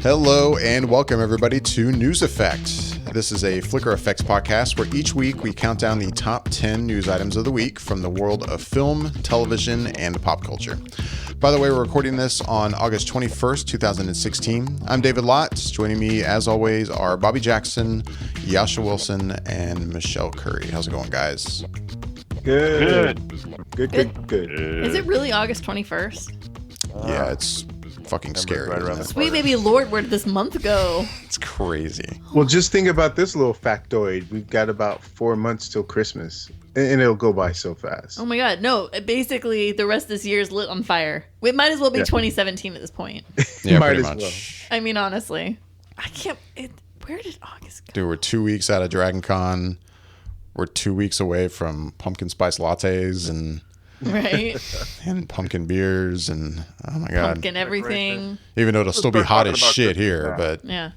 Hello and welcome everybody to News Effect. This is a Flickr Effects podcast where each week we count down the top 10 news items of the week from the world of film, television, and pop culture. By the way, we're recording this on August 21st, 2016. I'm David Lott. Joining me, as always, are Bobby Jackson, Yasha Wilson, and Michelle Curry. How's it going, guys? Good. Is it really August 21st? Yeah, it's fucking scary. Right around Isn't it? Sweet baby Lord, where did this month go? It's crazy. Well, just think about this little factoid. We've got about 4 months till Christmas, and it'll go by so fast. Oh my god, no. Basically, the rest of this year is lit on fire. It might as well be 2017 at this point. Yeah, Might pretty as much. I mean, honestly. I can't... where did August go? Dude, we're 2 weeks out of Dragon Con. We're 2 weeks away from pumpkin spice lattes and Right? pumpkin beers and oh my god. Pumpkin everything. Even though it'll still be hot as talking about shit Christmas here, now. but Yeah.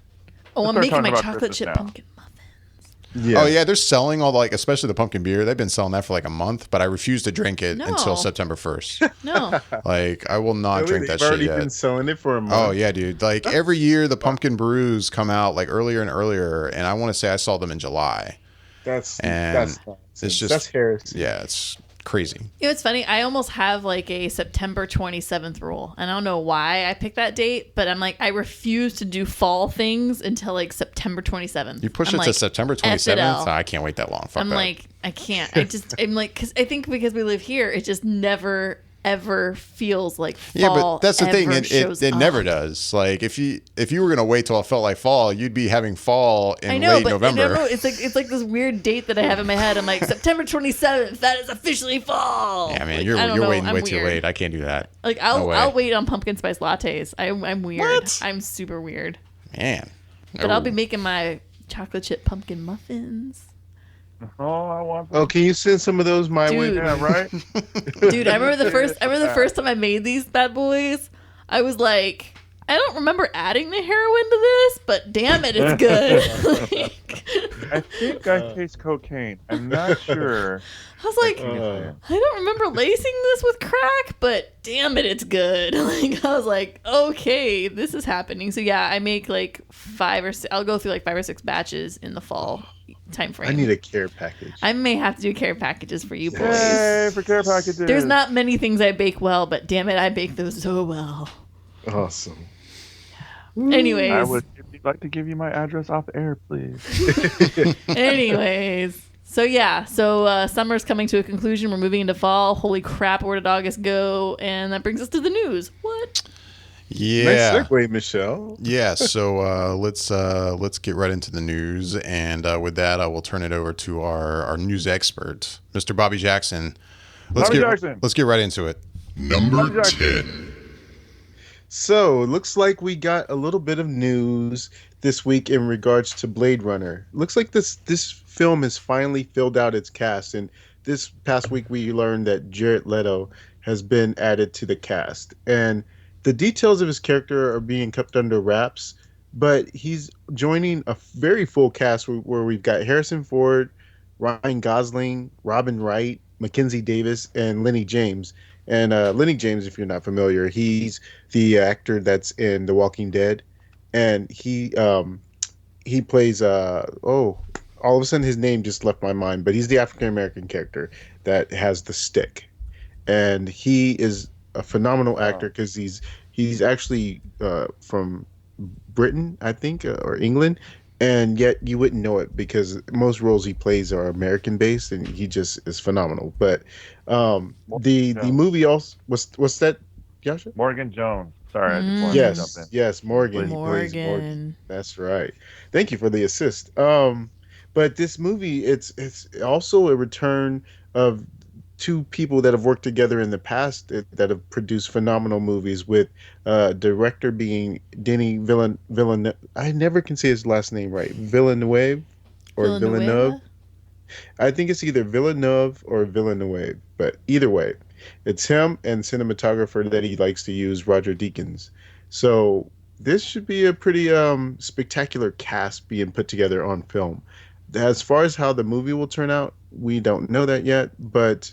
Oh, I'm start making talking my about chocolate Christmas chip now. pumpkin muffin. Yeah. oh yeah, they're selling all the, like, especially the pumpkin beer. They've been selling that for like a month, but I refuse to drink it No. until September 1st. No. Like I will not Really? drink that They've shit already yet. been selling it for a month. Oh yeah, dude. Like every year the pumpkin brews come out like earlier and earlier, and I want to say I saw them in July. that's And nonsense. it's just- that's heresy. Yeah, it's crazy. You know, it's funny. I almost have like a September 27th rule. And I don't know why I picked that date, but I'm like, I refuse to do fall things until like September 27th. You push I'm it to like, September F it 27th. L. I can't wait that long. Fuck I'm that. like, I can't. I'm like, because I think because we live here, it just never ever feels like fall. yeah, but that's the thing. ever It shows never up. does. Like if you were gonna wait till it felt like fall, you'd be having fall in I know, late but November. it's like this weird date that I have in my head. I'm like September 27th. That is officially fall. Yeah, man, Like, you're I don't know, waiting I'm way too weird. late. I can't do that. Like No way. I'll wait on pumpkin spice lattes. I'm weird. What? I'm super weird. Man. But I'll be making my chocolate chip pumpkin muffins. Oh, I want Oh, can you send some of those my way? Dude. yeah, right? Dude, I remember the first time I made these bad boys. I was like, I don't remember adding the heroin to this, but damn it, it's good. Like, I think I taste cocaine. I'm not sure. I was like, Uh, I don't remember lacing this with crack, but damn it, it's good. Like I was like, okay, this is happening. So yeah, I make like 5 or 6. I'll go through like 5 or 6 batches in the fall time frame. I need a care package. I may have to do care packages for you boys. Yay for care packages. There's not many things I bake well, but damn it, I bake those so well. Awesome. Anyways, I would like to give you my address off air, please. anyways. So yeah, summer's coming to a conclusion. We're moving into fall. Holy crap, where did August go? And that brings us to the news. What? Yeah. Nice segue, Michelle. Yeah, so let's get right into the news, and with that, I will turn it over to our news expert, Mr. Bobby Jackson. Let's get right into it. Number 10. So, it looks like we got a little bit of news this week in regards to Blade Runner. Looks like this film has finally filled out its cast, and this past week we learned that Jared Leto has been added to the cast. And the details of his character are being kept under wraps, but he's joining a very full cast where we've got Harrison Ford, Ryan Gosling, Robin Wright, Mackenzie Davis, and Lenny James. And Lenny James, if you're not familiar, he's the actor that's in The Walking Dead, and he plays all of a sudden his name just left my mind, but he's the African American character that has the stick, and he is a phenomenal actor because he's actually from Britain, I think, or England. And yet you wouldn't know it because most roles he plays are American based, and he just is phenomenal. But the movie also what's that, Yasha? Morgan Jones. Sorry, I just wanted to jump in. Yes, Morgan. He plays Morgan. Morgan. That's right. Thank you for the assist. But this movie, it's also a return of two people that have worked together in the past that have produced phenomenal movies, with director being Denis Villeneuve. I never can say his last name right. Villeneuve or Villeneuve. I think it's either Villeneuve or Villeneuve, but either way, it's him and cinematographer that he likes to use, Roger Deakins. So this should be a pretty spectacular cast being put together on film. As far as how the movie will turn out, we don't know that yet, but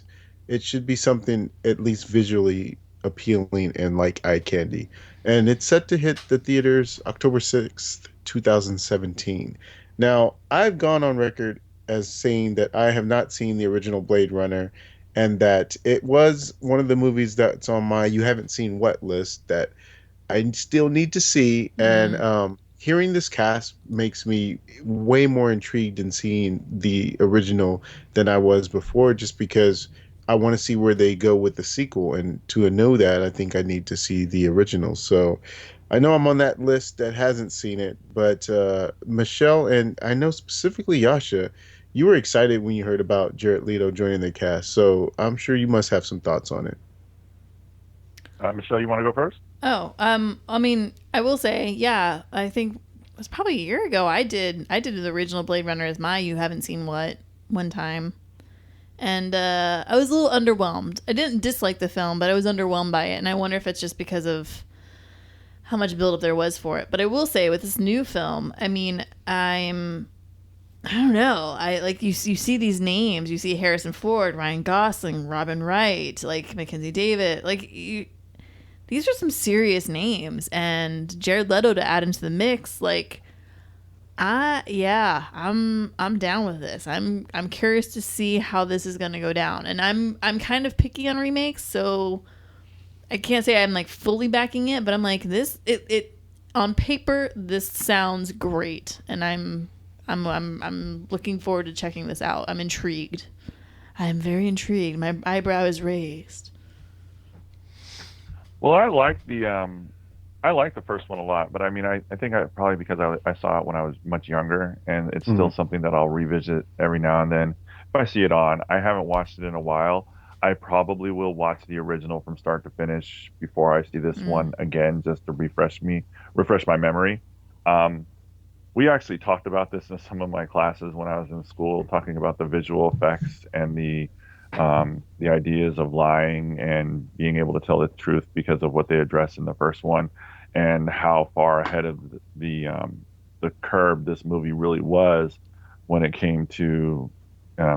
it should be something at least visually appealing and like eye candy. And it's set to hit the theaters October 6th, 2017. Now, I've gone on record as saying that I have not seen the original Blade Runner and that it was one of the movies that's on my you haven't seen what list that I still need to see. And hearing this cast makes me way more intrigued in seeing the original than I was before, just because I want to see where they go with the sequel. And to know that, I think I need to see the original. So I know I'm on that list that hasn't seen it, but Michelle and I know specifically Yasha, you were excited when you heard about Jared Leto joining the cast. So I'm sure you must have some thoughts on it. Michelle, you want to go first? Oh, I mean, I will say, yeah, I think it was probably a year ago. I did the original Blade Runner as my You Haven't Seen What one time. And I was a little underwhelmed. I didn't dislike the film, but I was underwhelmed by it. And I wonder if it's just because of how much buildup there was for it. But I will say, with this new film, I mean, I don't know. I like you see these names. You see Harrison Ford, Ryan Gosling, Robin Wright, like Mackenzie David. These are some serious names, and Jared Leto to add into the mix, like, I'm down with this. I'm curious to see how this is going to go down, and I'm kind of picky on remakes, so I can't say I'm like fully backing it, but I'm like it on paper this sounds great, and I'm looking forward to checking this out. I'm intrigued. I'm very intrigued. My eyebrow is raised. Well, I like the first one a lot, but I mean, I think probably because I saw it when I was much younger, and it's still something that I'll revisit every now and then. If I see it on, I haven't watched it in a while. I probably will watch the original from start to finish before I see this one again, just to refresh my memory. We actually talked about this in some of my classes when I was in school, talking about the visual effects and the ideas of lying and being able to tell the truth because of what they addressed in the first one, and how far ahead of the curve this movie really was when it came to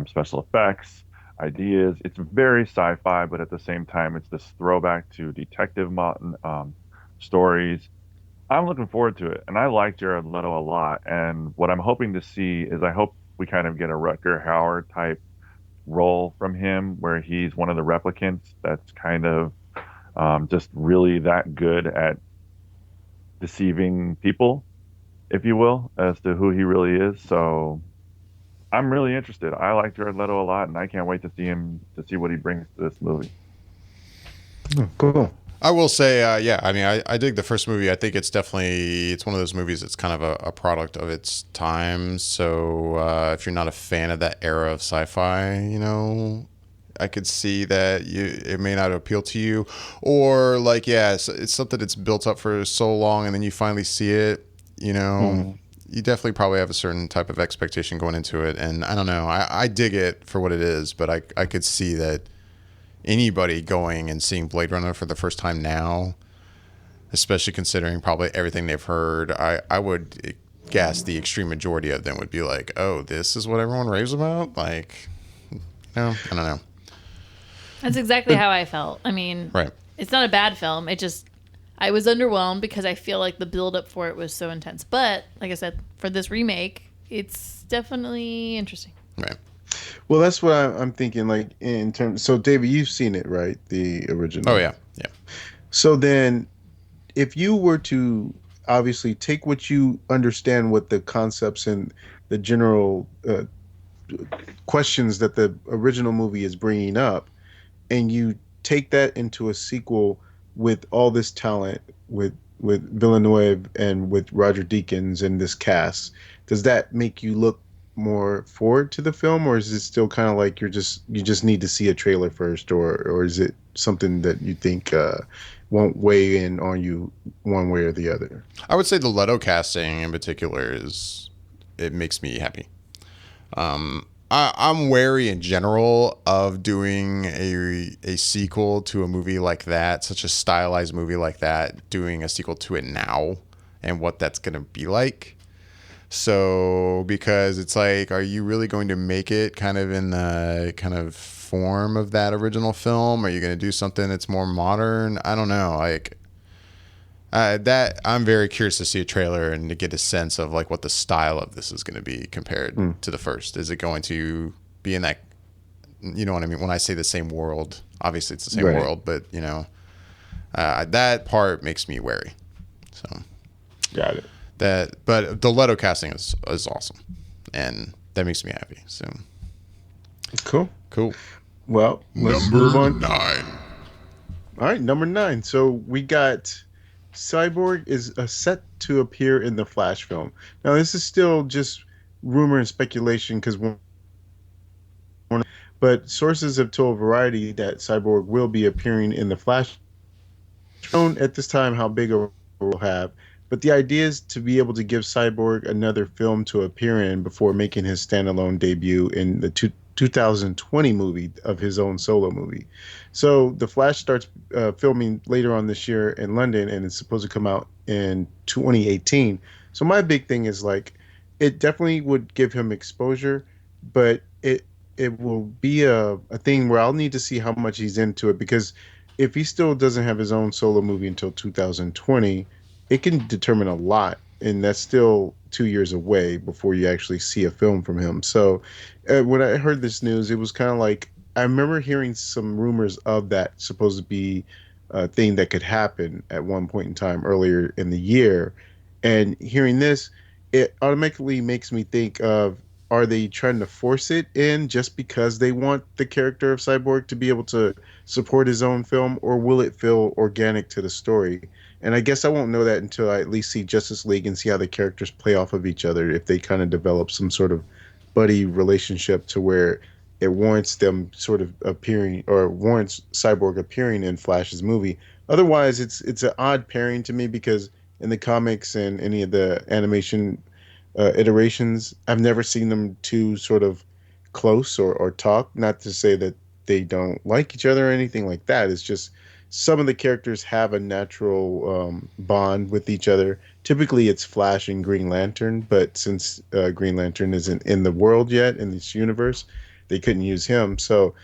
special effects, ideas. It's very sci-fi, but at the same time, it's this throwback to detective stories. I'm looking forward to it, and I like Jared Leto a lot. And what I'm hoping to see is I hope we kind of get a Rutger Hauer type role from him, where he's one of the replicants that's kind of just really that good at deceiving people, if you will, as to who he really is. So I'm really interested. I like Jared Leto a lot, and I can't wait to see what he brings to this movie. Oh, cool. I will say, I dig the first movie. I think it's one of those movies that's kind of a product of its time. So if you're not a fan of that era of sci-fi, I could see that it may not appeal to you. Or it's something that's built up for so long, and then you finally see it, you definitely probably have a certain type of expectation going into it. And I don't know, I dig it for what it is, but I could see that anybody going and seeing Blade Runner for the first time now, especially considering probably everything they've heard, I would guess the extreme majority of them would be like, oh, this is what everyone raves about? Like, I don't know. That's exactly how I felt. I mean, right. It's not a bad film. I was underwhelmed because I feel like the build-up for it was so intense. But, like I said, for this remake, it's definitely interesting. Right. Well, that's what I'm thinking, like, in terms. So, David, you've seen it, right? The original. Oh, yeah. So then, if you were to obviously take what you understand, what the concepts and the general questions that the original movie is bringing up, and you take that into a sequel with all this talent, with Villeneuve and with Roger Deakins and this cast, does that make you look more forward to the film, or is it still kind of like you just need to see a trailer first, or is it something that you think won't weigh in on you one way or the other? I would say the Leto casting in particular it makes me happy. I'm wary in general of doing a sequel to a movie like that, such a stylized movie like that, doing a sequel to it now and what that's going to be like. So because it's like, are you really going to make it kind of in the kind of form of that original film? Are you going to do something that's more modern? I don't know. Like that, I'm very curious to see a trailer and to get a sense of like what the style of this is going to be compared to the first. Is it going to be in that, you know what I mean? When I say the same world, obviously it's the same world, but you know, that part makes me wary. So got it. But the Leto casting is awesome, and that makes me happy. So cool. Well, let's move on. 9. All right, number 9. So we got Cyborg is set to appear in the Flash film. Now this is still just rumor and speculation because but sources have told Variety that Cyborg will be appearing in the Flash. Shown at this time how big a role will have, but the idea is to be able to give Cyborg another film to appear in before making his standalone debut in the 2020 movie of his own solo movie. So the Flash starts filming later on this year in London, and it's supposed to come out in 2018. So my big thing is like, it definitely would give him exposure, but it will be a thing where I'll need to see how much he's into it, because if he still doesn't have his own solo movie until 2020, it can determine a lot, and that's still 2 years away before you actually see a film from him. So when I heard this news, it was kind of like, I remember hearing some rumors of that supposed to be a thing that could happen at one point in time earlier in the year. And hearing this, it automatically makes me think of, are they trying to force it in just because they want the character of Cyborg to be able to support his own film, or will it feel organic to the story? And I guess I won't know that until I at least see Justice League and see how the characters play off of each other, if they kind of develop some sort of buddy relationship to where it warrants them sort of appearing, or warrants Cyborg appearing in Flash's movie. Otherwise, it's an odd pairing to me, because in the comics and any of the animation iterations, I've never seen them two sort of close or talk. Not to say that they don't like each other or anything like that. It's just some of the characters have a natural bond with each other. Typically it's Flash and Green Lantern, but since Green Lantern isn't in the world yet, in this universe, they couldn't use him. So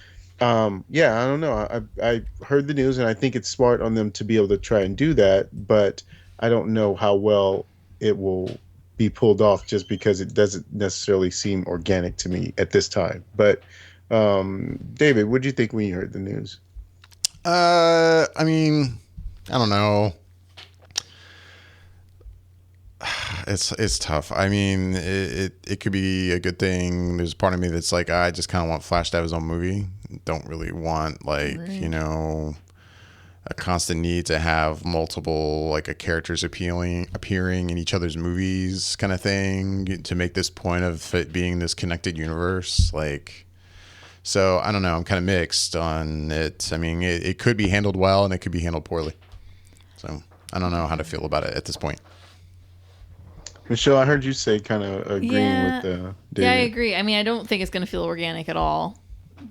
yeah, I don't know. I heard the news, and I think it's smart on them to be able to try and do that, but I don't know how well it will be pulled off, just because it doesn't necessarily seem organic to me at this time. But David, what did you think when you heard the news? I mean, I don't know. It's tough. I mean, it could be a good thing. There's part of me that's like, I just kind of want Flash to have his own movie. Don't really want you know, a constant need to have multiple like a characters appearing in each other's movies kind of thing, to make this point of it being this connected universe. Like, so I don't know. I'm kind of mixed on it. I mean, it could be handled well, and it could be handled poorly. So I don't know how to feel about it at this point. Michelle, I heard you say kind of agreeing with David. Yeah, I agree. I mean, I don't think it's going to feel organic at all.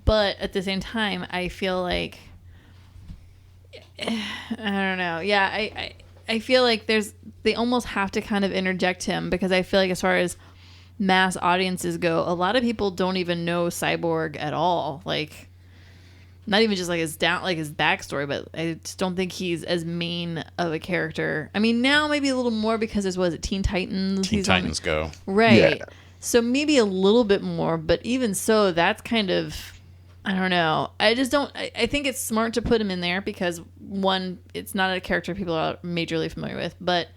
But at the same time, I feel like, I don't know. Yeah, I feel like they almost have to kind of interject him, because I feel like as far as mass audiences go, a lot of people don't even know Cyborg at all. Like, not even just like his backstory, but I just don't think he's as main of a character. I mean, now maybe a little more, because there's, Teen Titans? Teen Titans Go. Right. Yeah. So maybe a little bit more, but even so, that's kind of, I don't know. I just don't, I think it's smart to put him in there, because one, it's not a character people are majorly familiar with, but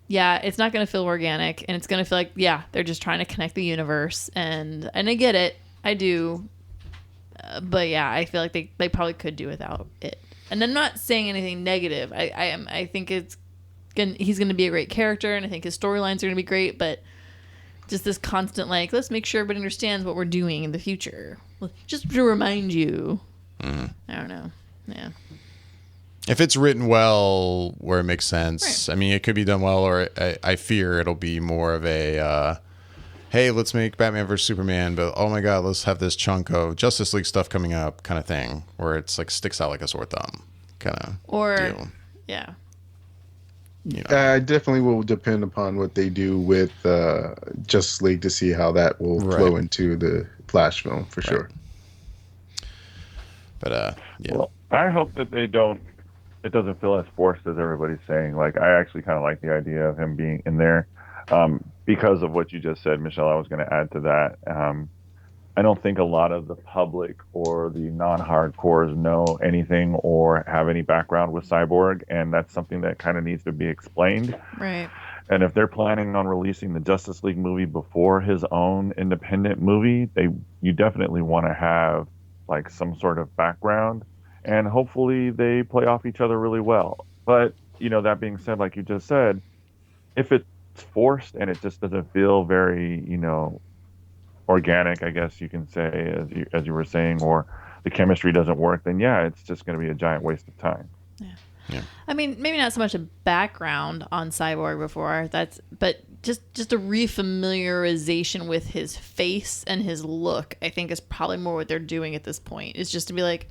yeah, it's not going to feel organic, and it's going to feel like, yeah, they're just trying to connect the universe, and I get it. I do. But yeah, I feel like they probably could do without it. And I'm not saying anything negative. I think he's going to be a great character, and I think his storylines are going to be great, but just this constant, like, let's make sure everybody understands what we're doing in the future. Just to remind you. Mm-hmm. I don't know. Yeah. If it's written well, where it makes sense. Right. I mean, it could be done well, or I fear it'll be more of a, hey, let's make Batman vs. Superman, but oh my God, let's have this chunk of Justice League stuff coming up kind of thing, where it's like sticks out like a sore thumb kind of deal. Yeah. I definitely will depend upon what they do with Justice League to see how that will flow into the Flash film for sure. But yeah. Well, I hope that it doesn't feel as forced as everybody's saying. Like, I actually kind of like the idea of him being in there because of what you just said, Michelle. I was going to add to that. I don't think a lot of the public or the non-hardcores know anything or have any background with Cyborg, and that's something that kind of needs to be explained. Right. And if they're planning on releasing the Justice League movie before his own independent movie, you definitely want to have like some sort of background, and hopefully they play off each other really well. But that being said, like you just said, if it's forced and it just doesn't feel very organic, I guess you can say, as you were saying, or the chemistry doesn't work, then yeah, it's just going to be a giant waste of time. Yeah. I mean, maybe not so much a background on Cyborg before but just a refamiliarization with his face and his look. I think is probably more what they're doing at this point. Is just to be like,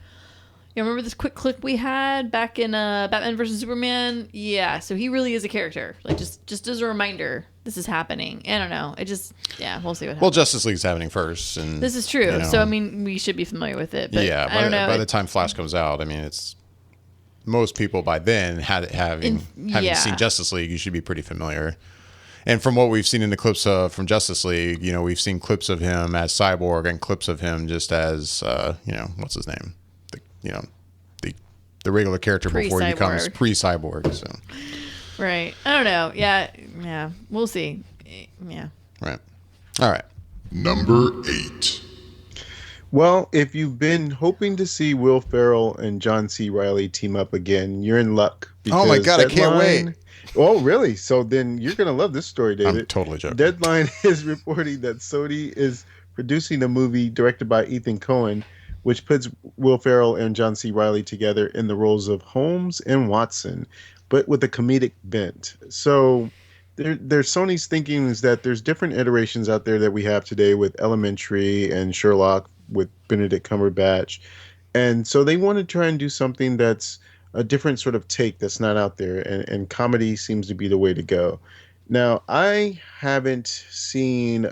remember this quick clip we had back in Batman versus Superman? Yeah, so he really is a character. Like just as a reminder, this is happening. I don't know. We'll see what happens. Well, Justice League's happening first, and this is true. So I mean, we should be familiar with it. But yeah, I don't know. By the time Flash comes out, I mean, it's most people by then having seen Justice League, you should be pretty familiar. And from what we've seen in the clips from Justice League, we've seen clips of him as Cyborg and clips of him just as what's his name, the regular character before he becomes pre-Cyborg. So right, I don't know. Yeah, we'll see. Yeah. Right. All right. Number 8. Well, if you've been hoping to see Will Ferrell and John C. Reilly team up again, you're in luck. Oh my God, I can't wait. Oh, really? So then you're going to love this story, David. I'm totally joking. Deadline is reporting that Sony is producing a movie directed by Ethan Coen, which puts Will Ferrell and John C. Reilly together in the roles of Holmes and Watson, but with a comedic bent. So there's Sony's thinking is that there's different iterations out there that we have today with Elementary and Sherlock with Benedict Cumberbatch. And so they want to try and do something that's a different sort of take that's not out there. And comedy seems to be the way to go. Now, I haven't seen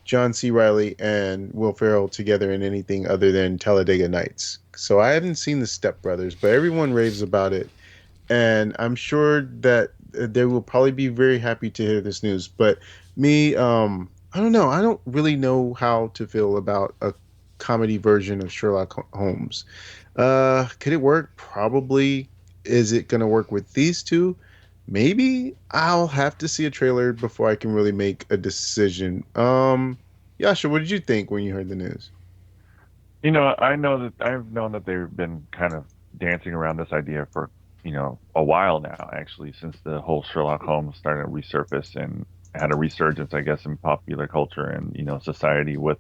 John C. Reilly and Will Ferrell together in anything other than Talladega Nights. So I haven't seen the Step Brothers, but everyone raves about it. And I'm sure that they will probably be very happy to hear this news. But me, I don't know. I don't really know how to feel about a comedy version of Sherlock Holmes. Could it work? Probably. Is it going to work with these two? Maybe. I'll have to see a trailer before I can really make a decision. Yasha, what did you think when you heard the news? I know that I've known that they've been kind of dancing around this idea for, a while now, actually, since the whole Sherlock Holmes started to resurface and had a resurgence, I guess, in popular culture and, society with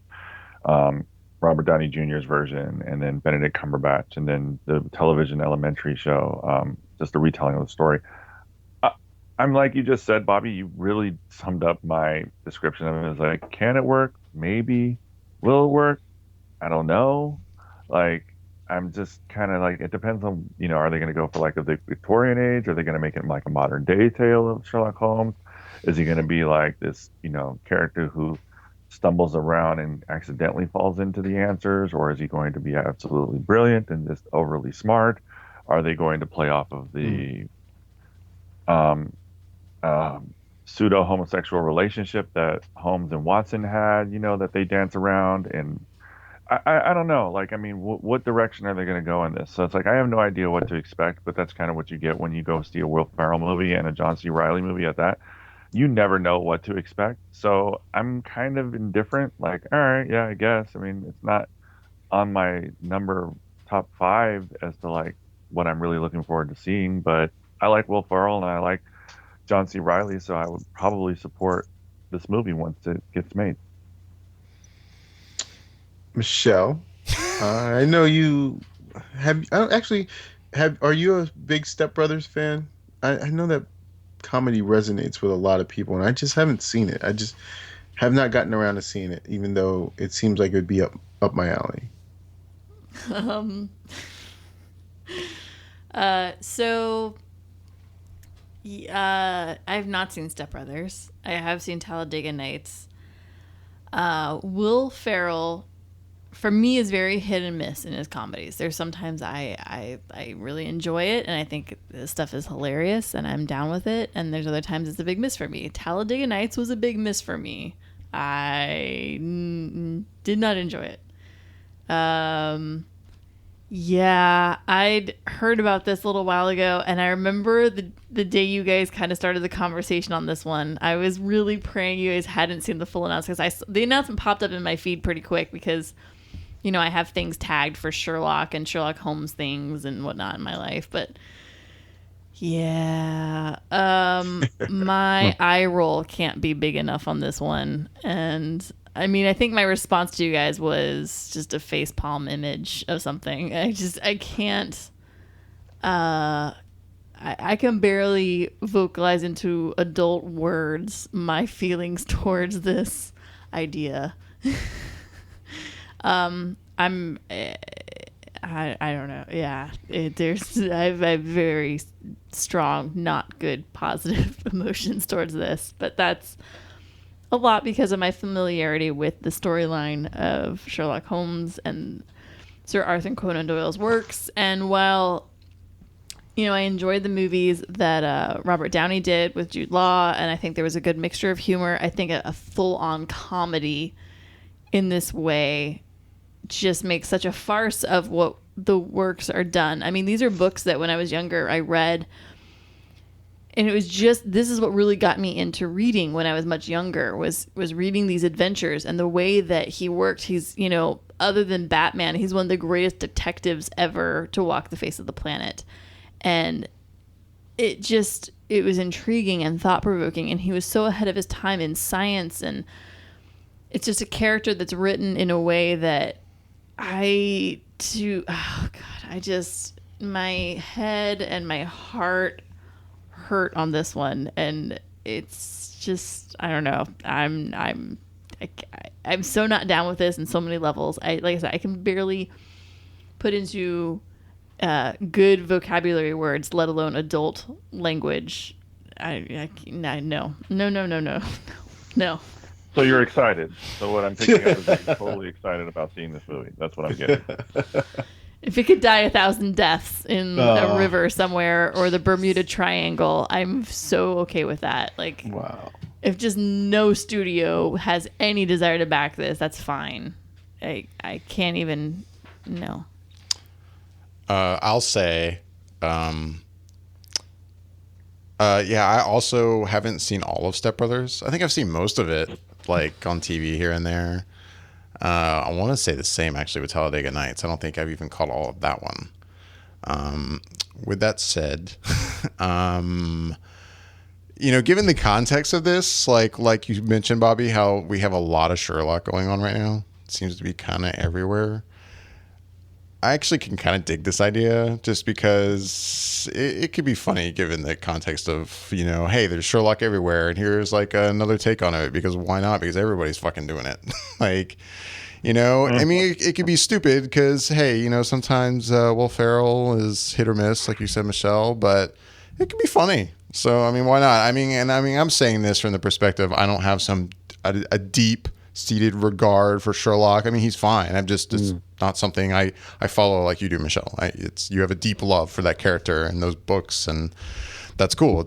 Robert Downey Jr.'s version, and then Benedict Cumberbatch, and then the television Elementary show, just a retelling of the story. I'm like you just said, Bobby, you really summed up my description of it. It's like, can it work? Maybe. Will it work? I don't know. Like, I'm just kind of like, it depends on, are they going to go for like a Victorian age? Are they going to make it like a modern day tale of Sherlock Holmes? Is he going to be like this, character who stumbles around and accidentally falls into the answers? Or is he going to be absolutely brilliant and just overly smart? Are they going to play off of the pseudo homosexual relationship that Holmes and Watson had, that they dance around? And I don't know. Like, I mean, what direction are they going to go in this? So it's like, I have no idea what to expect, but that's kind of what you get when you go see a Will Ferrell movie and a John C. Reilly movie at that. You never know what to expect. So I'm kind of indifferent. Like, all right, yeah, I guess. I mean, it's not on my top 5 as to like what I'm really looking forward to seeing, but I like Will Ferrell and I like John C. Reilly, so I would probably support this movie once it gets made. Michelle, I know you have. I don't actually have. Are you a big Step Brothers fan? I know that comedy resonates with a lot of people, and I just haven't seen it. I just have not gotten around to seeing it, even though it seems like it would be up my alley. So I've not seen Step Brothers. I have seen Talladega Nights. Will Ferrell, for me, is very hit and miss in his comedies. There's sometimes I really enjoy it, and I think this stuff is hilarious, and I'm down with it. And there's other times it's a big miss for me. Talladega Nights was a big miss for me. I did not enjoy it. Yeah, I'd heard about this a little while ago, and I remember the day you guys kind of started the conversation on this one. I was really praying you guys hadn't seen the full announcement, because the announcement popped up in my feed pretty quick because, you know, I have things tagged for Sherlock and Sherlock Holmes things and whatnot in my life, but yeah, my eye roll can't be big enough on this one, and I mean, I think my response to you guys was just a facepalm image of something. I can't. I can barely vocalize into adult words my feelings towards this idea. I don't know. Yeah, I have very strong, not good, positive emotions towards this, but that's a lot because of my familiarity with the storyline of Sherlock Holmes and Sir Arthur Conan Doyle's works. And while, you know, I enjoyed the movies that Robert Downey did with Jude Law, and I think there was a good mixture of humor, I think a full-on comedy in this way just makes such a farce of what the works are done. I mean, these are books that when I was younger I read, and it was just, this is what really got me into reading when I was much younger, was reading these adventures and the way that he worked. He's, you know, other than Batman, he's one of the greatest detectives ever to walk the face of the planet. And it was intriguing and thought-provoking, and he was so ahead of his time in science, and it's just a character that's written in a way that my head and my heart hurt on this one, and it's just, I don't know, I'm so not down with this in so many levels. Like I said, I can barely put into good vocabulary words, let alone adult language. No. So you're excited. So what I'm picking up is that you're totally excited about seeing this movie. That's what I'm getting. If it could die 1,000 deaths in a river somewhere or the Bermuda Triangle, I'm so okay with that. Like, wow. If just no studio has any desire to back this, that's fine. I can't even, no. I'll say, I also haven't seen all of Step Brothers. I think I've seen most of it, like on TV here and there. I want to say the same actually with Talladega Nights. I don't think I've even caught all of that one. With that said, you know, given the context of this, like you mentioned, Bobby, how we have a lot of Sherlock going on right now. It seems to be kind of everywhere. I actually can kind of dig this idea just because it could be funny given the context of, you know, hey, there's Sherlock everywhere and here's like another take on it, because why not? Because everybody's fucking doing it. Like, you know, I mean, it could be stupid because, hey, you know, sometimes Will Ferrell is hit or miss, like you said, Michelle, but it could be funny. So, I mean, why not? I'm saying this from the perspective, I don't have a deep seated regard for Sherlock. I mean, he's fine. It's not something I follow like you do, Michelle. You have a deep love for that character and those books, and that's cool.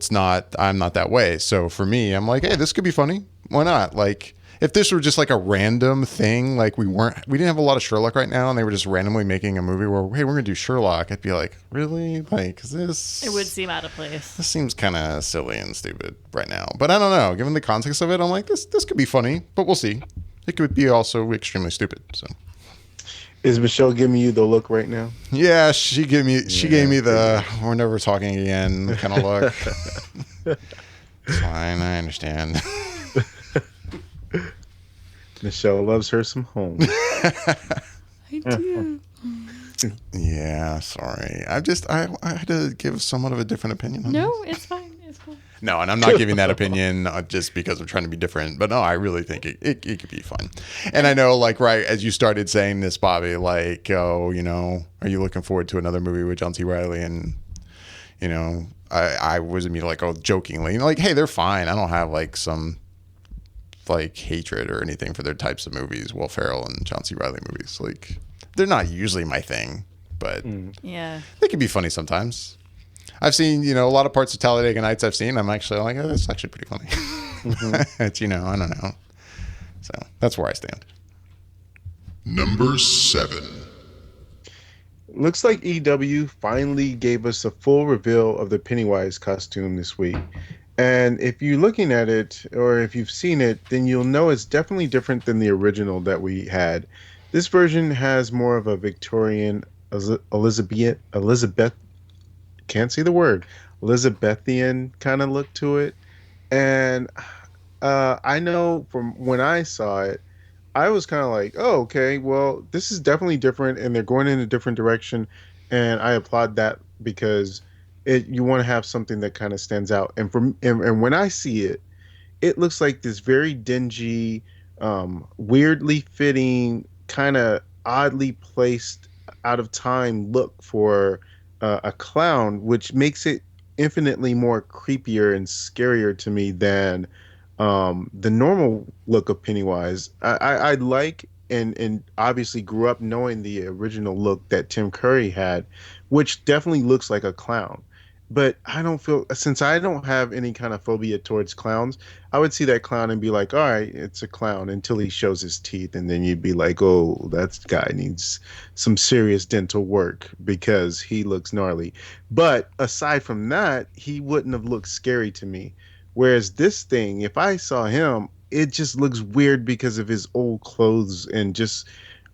I'm not that way. So for me, I'm like, hey, this could be funny. Why not? Like, if this were just like a random thing, like we didn't have a lot of Sherlock right now, and they were just randomly making a movie where, hey, we're gonna do Sherlock, I'd be like, really? Like, this? It would seem out of place. This seems kind of silly and stupid right now. But I don't know. Given the context of it, I'm like, this could be funny, but we'll see. It could be also extremely stupid. So, is Michelle giving you the look right now? Yeah, she gave me the "we're never talking again" kind of look. It's fine, I understand. Michelle loves her some home. I do. Yeah, sorry. I had to give somewhat of a different opinion on this. No, it's fine. It's cool. No, and I'm not giving that opinion just because I'm trying to be different. But no, I really think it could be fun. And I know, like, right as you started saying this, Bobby, like, oh, you know, are you looking forward to another movie with John C. Reilly? And, you know, I was immediately like, oh, jokingly, like, hey, they're fine. I don't have like some like hatred or anything for their types of movies. Will Ferrell and John C. Reilly movies, like, they're not usually my thing, but Yeah. they can be funny sometimes. I've seen, a lot of parts of Talladega Nights I've seen. I'm actually like, oh, that's actually pretty funny. It's, I don't know. So that's where I stand. Number 7. Looks like EW finally gave us a full reveal of the Pennywise costume this week. And if you're looking at it, or if you've seen it, then you'll know it's definitely different than the original that we had. This version has more of a Victorian, Elizabeth, can't say the word, Elizabethan kind of look to it. And I know from when I saw it, I was kind of like, oh, okay, well, this is definitely different, and they're going in a different direction, and I applaud that because you want to have something that kind of stands out. And when I see it, it looks like this very dingy, weirdly fitting, kind of oddly placed, out of time look for a clown, which makes it infinitely more creepier and scarier to me than the normal look of Pennywise. I like and obviously grew up knowing the original look that Tim Curry had, which definitely looks like a clown. But I don't feel, since I don't have any kind of phobia towards clowns, I would see that clown and be like, all right, it's a clown, until he shows his teeth. And then you'd be like, oh, that guy needs some serious dental work because he looks gnarly. But aside from that, he wouldn't have looked scary to me. Whereas this thing, if I saw him, it just looks weird because of his old clothes and just,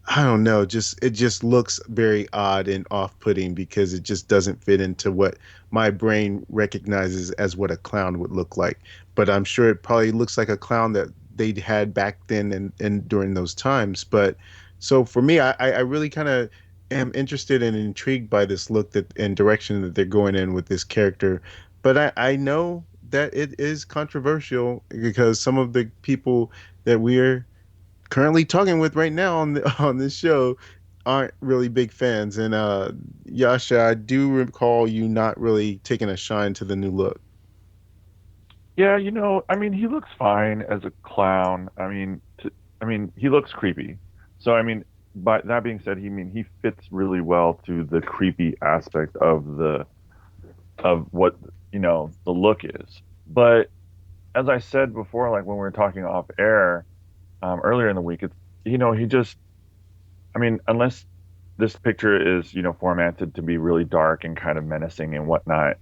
I don't know, it just looks very odd and off-putting because it just doesn't fit into what my brain recognizes as what a clown would look like. But I'm sure it probably looks like a clown that they'd had back then and during those times. But so for me, I really kind of am interested and intrigued by this look and direction that they're going in with this character. But I know that it is controversial because some of the people that we're currently talking with right now on this show aren't really big fans. And Yasha, I do recall you not really taking a shine to the new look. Yeah, I mean, he looks fine as a clown. I mean, he looks creepy. So, I mean, by that being said, he fits really well to the creepy aspect of what, the look is. But as I said before, like when we were talking off air, earlier in the week, it's, he just, unless this picture is, formatted to be really dark and kind of menacing and whatnot,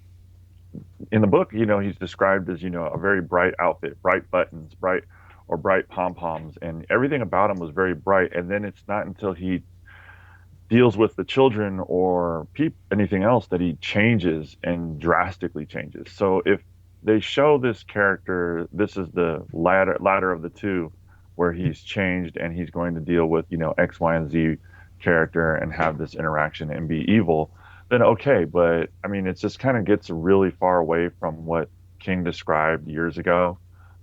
in the book, he's described as, a very bright outfit, bright buttons, bright pom-poms, and everything about him was very bright. And then it's not until he deals with the children or anything else that he changes and drastically changes. So if they show this character, this is the latter of the two, where he's changed and he's going to deal with, X, Y, and Z character and have this interaction and be evil, then okay. But it just kind of gets really far away from what King described years ago.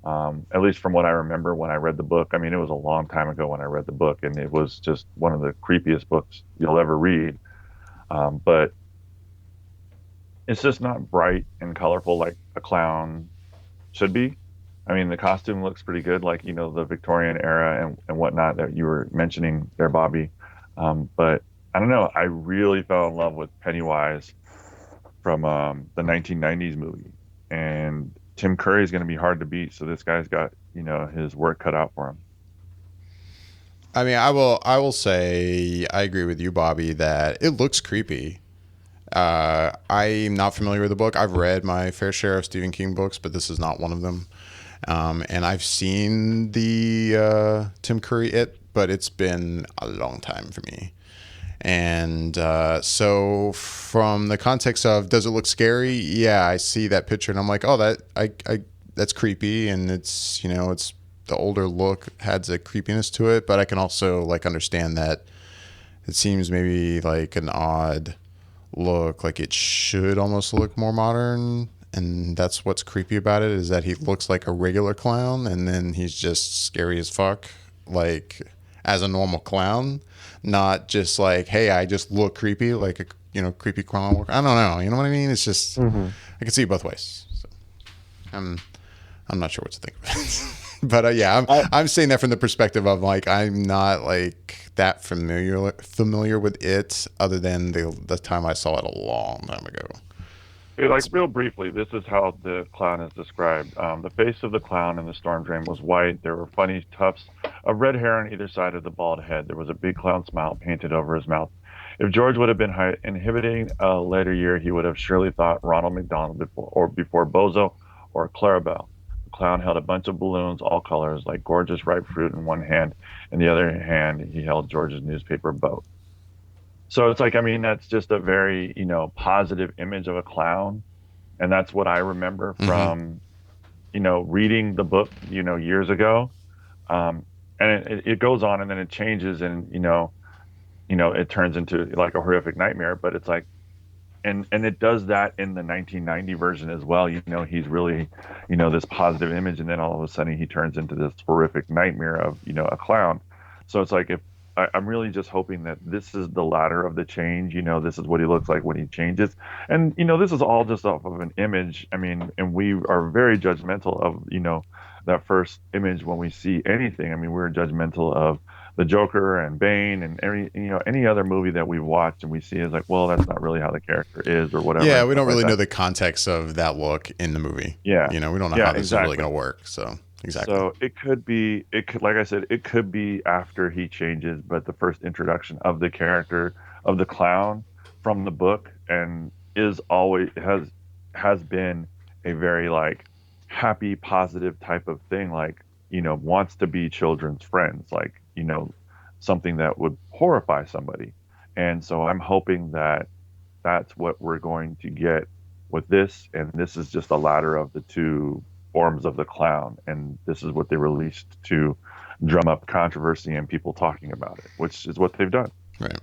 At least from what I remember when I read the book. It was a long time ago when I read the book, and it was just one of the creepiest books you'll ever read. But it's just not bright and colorful like a clown should be. The costume looks pretty good, like, the Victorian era and whatnot that you were mentioning there, Bobby. But I don't know. I really fell in love with Pennywise from the 1990s movie. And Tim Curry is going to be hard to beat. So this guy's got, his work cut out for him. I will say I agree with you, Bobby, that it looks creepy. I'm not familiar with the book. I've read my fair share of Stephen King books, but this is not one of them. And I've seen the Tim Curry It, but it's been a long time for me. And so from the context of, does it look scary? Yeah, I see that picture and I'm like, oh, that's creepy. And it's, it's the older look adds a creepiness to it. But I can also like understand that it seems maybe like an odd look, like it should almost look more modern. And that's what's creepy about it, is that he looks like a regular clown and then he's just scary as fuck, like as a normal clown, not just like, hey, I just look creepy like creepy clown. I don't know. You know what I mean? It's just I can see it both ways. So I'm not sure what to think of it. But yeah, I'm saying that from the perspective of like I'm not like that familiar with it, other than the time I saw it a long time ago. Like real briefly, this is how the clown is described. The face of the clown in the storm drain was white. There were funny tufts of red hair on either side of the bald head. There was a big clown smile painted over his mouth. If George would have been inhibiting a later year, he would have surely thought Ronald McDonald before Bozo or Clarabelle. The clown held a bunch of balloons, all colors, like gorgeous ripe fruit in one hand. In the other hand, he held George's newspaper boat. So it's like, I mean, that's just a very, positive image of a clown. And that's what I remember from, reading the book, years ago. And it goes on and then it changes and, it turns into like a horrific nightmare. But it's like, and it does that in the 1990 version as well. He's really, this positive image. And then all of a sudden he turns into this horrific nightmare of, a clown. So it's like I'm really just hoping that this is the ladder of the change. This is what he looks like when he changes. And, this is all just off of an image. I mean, and we are very judgmental of, that first image when we see anything. I mean, we're judgmental of the Joker and Bane and any other movie that we watch and we see is like, well, that's not really how the character is or whatever. Yeah, we don't really know the context of that look in the movie. Yeah. We don't know how this is really going to work. So. Exactly. So it could, like I said, it could be after he changes, but the first introduction of the character of the clown from the book and is always has been a very like happy, positive type of thing, like, wants to be children's friends, like, something that would horrify somebody. And so I'm hoping that that's what we're going to get with this. And this is just a ladder of the two forms of the clown, and this is what they released to drum up controversy and people talking about it, which is what they've done. Right.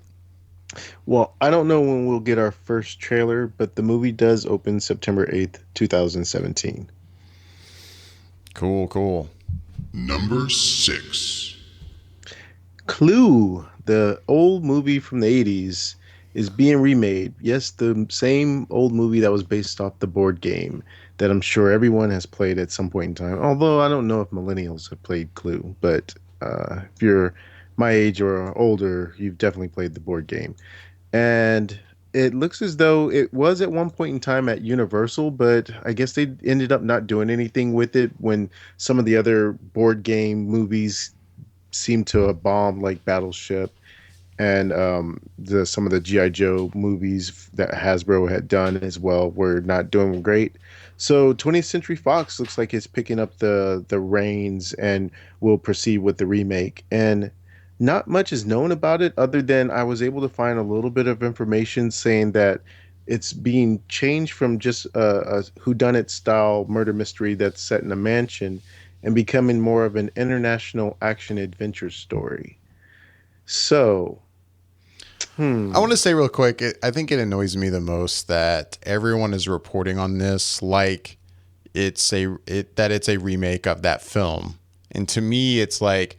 Well, I don't know when we'll get our first trailer, but the movie does open September 8th, 2017. Cool. Number 6. Clue, the old movie from the 80s, is being remade. Yes, the same old movie that was based off the board game that I'm sure everyone has played at some point in time. Although I don't know if millennials have played Clue, but if you're my age or older, you've definitely played the board game. And it looks as though it was at one point in time at Universal, but I guess they ended up not doing anything with it when some of the other board game movies seemed to have bombed, like Battleship. And some of the G.I. Joe movies that Hasbro had done as well were not doing great. So 20th Century Fox looks like it's picking up the reins and will proceed with the remake. And not much is known about it other than I was able to find a little bit of information saying that it's being changed from just a whodunit style murder mystery that's set in a mansion and becoming more of an international action adventure story. So... I want to say real quick, I think it annoys me the most that everyone is reporting on this like it's a remake of that film. And to me, it's like,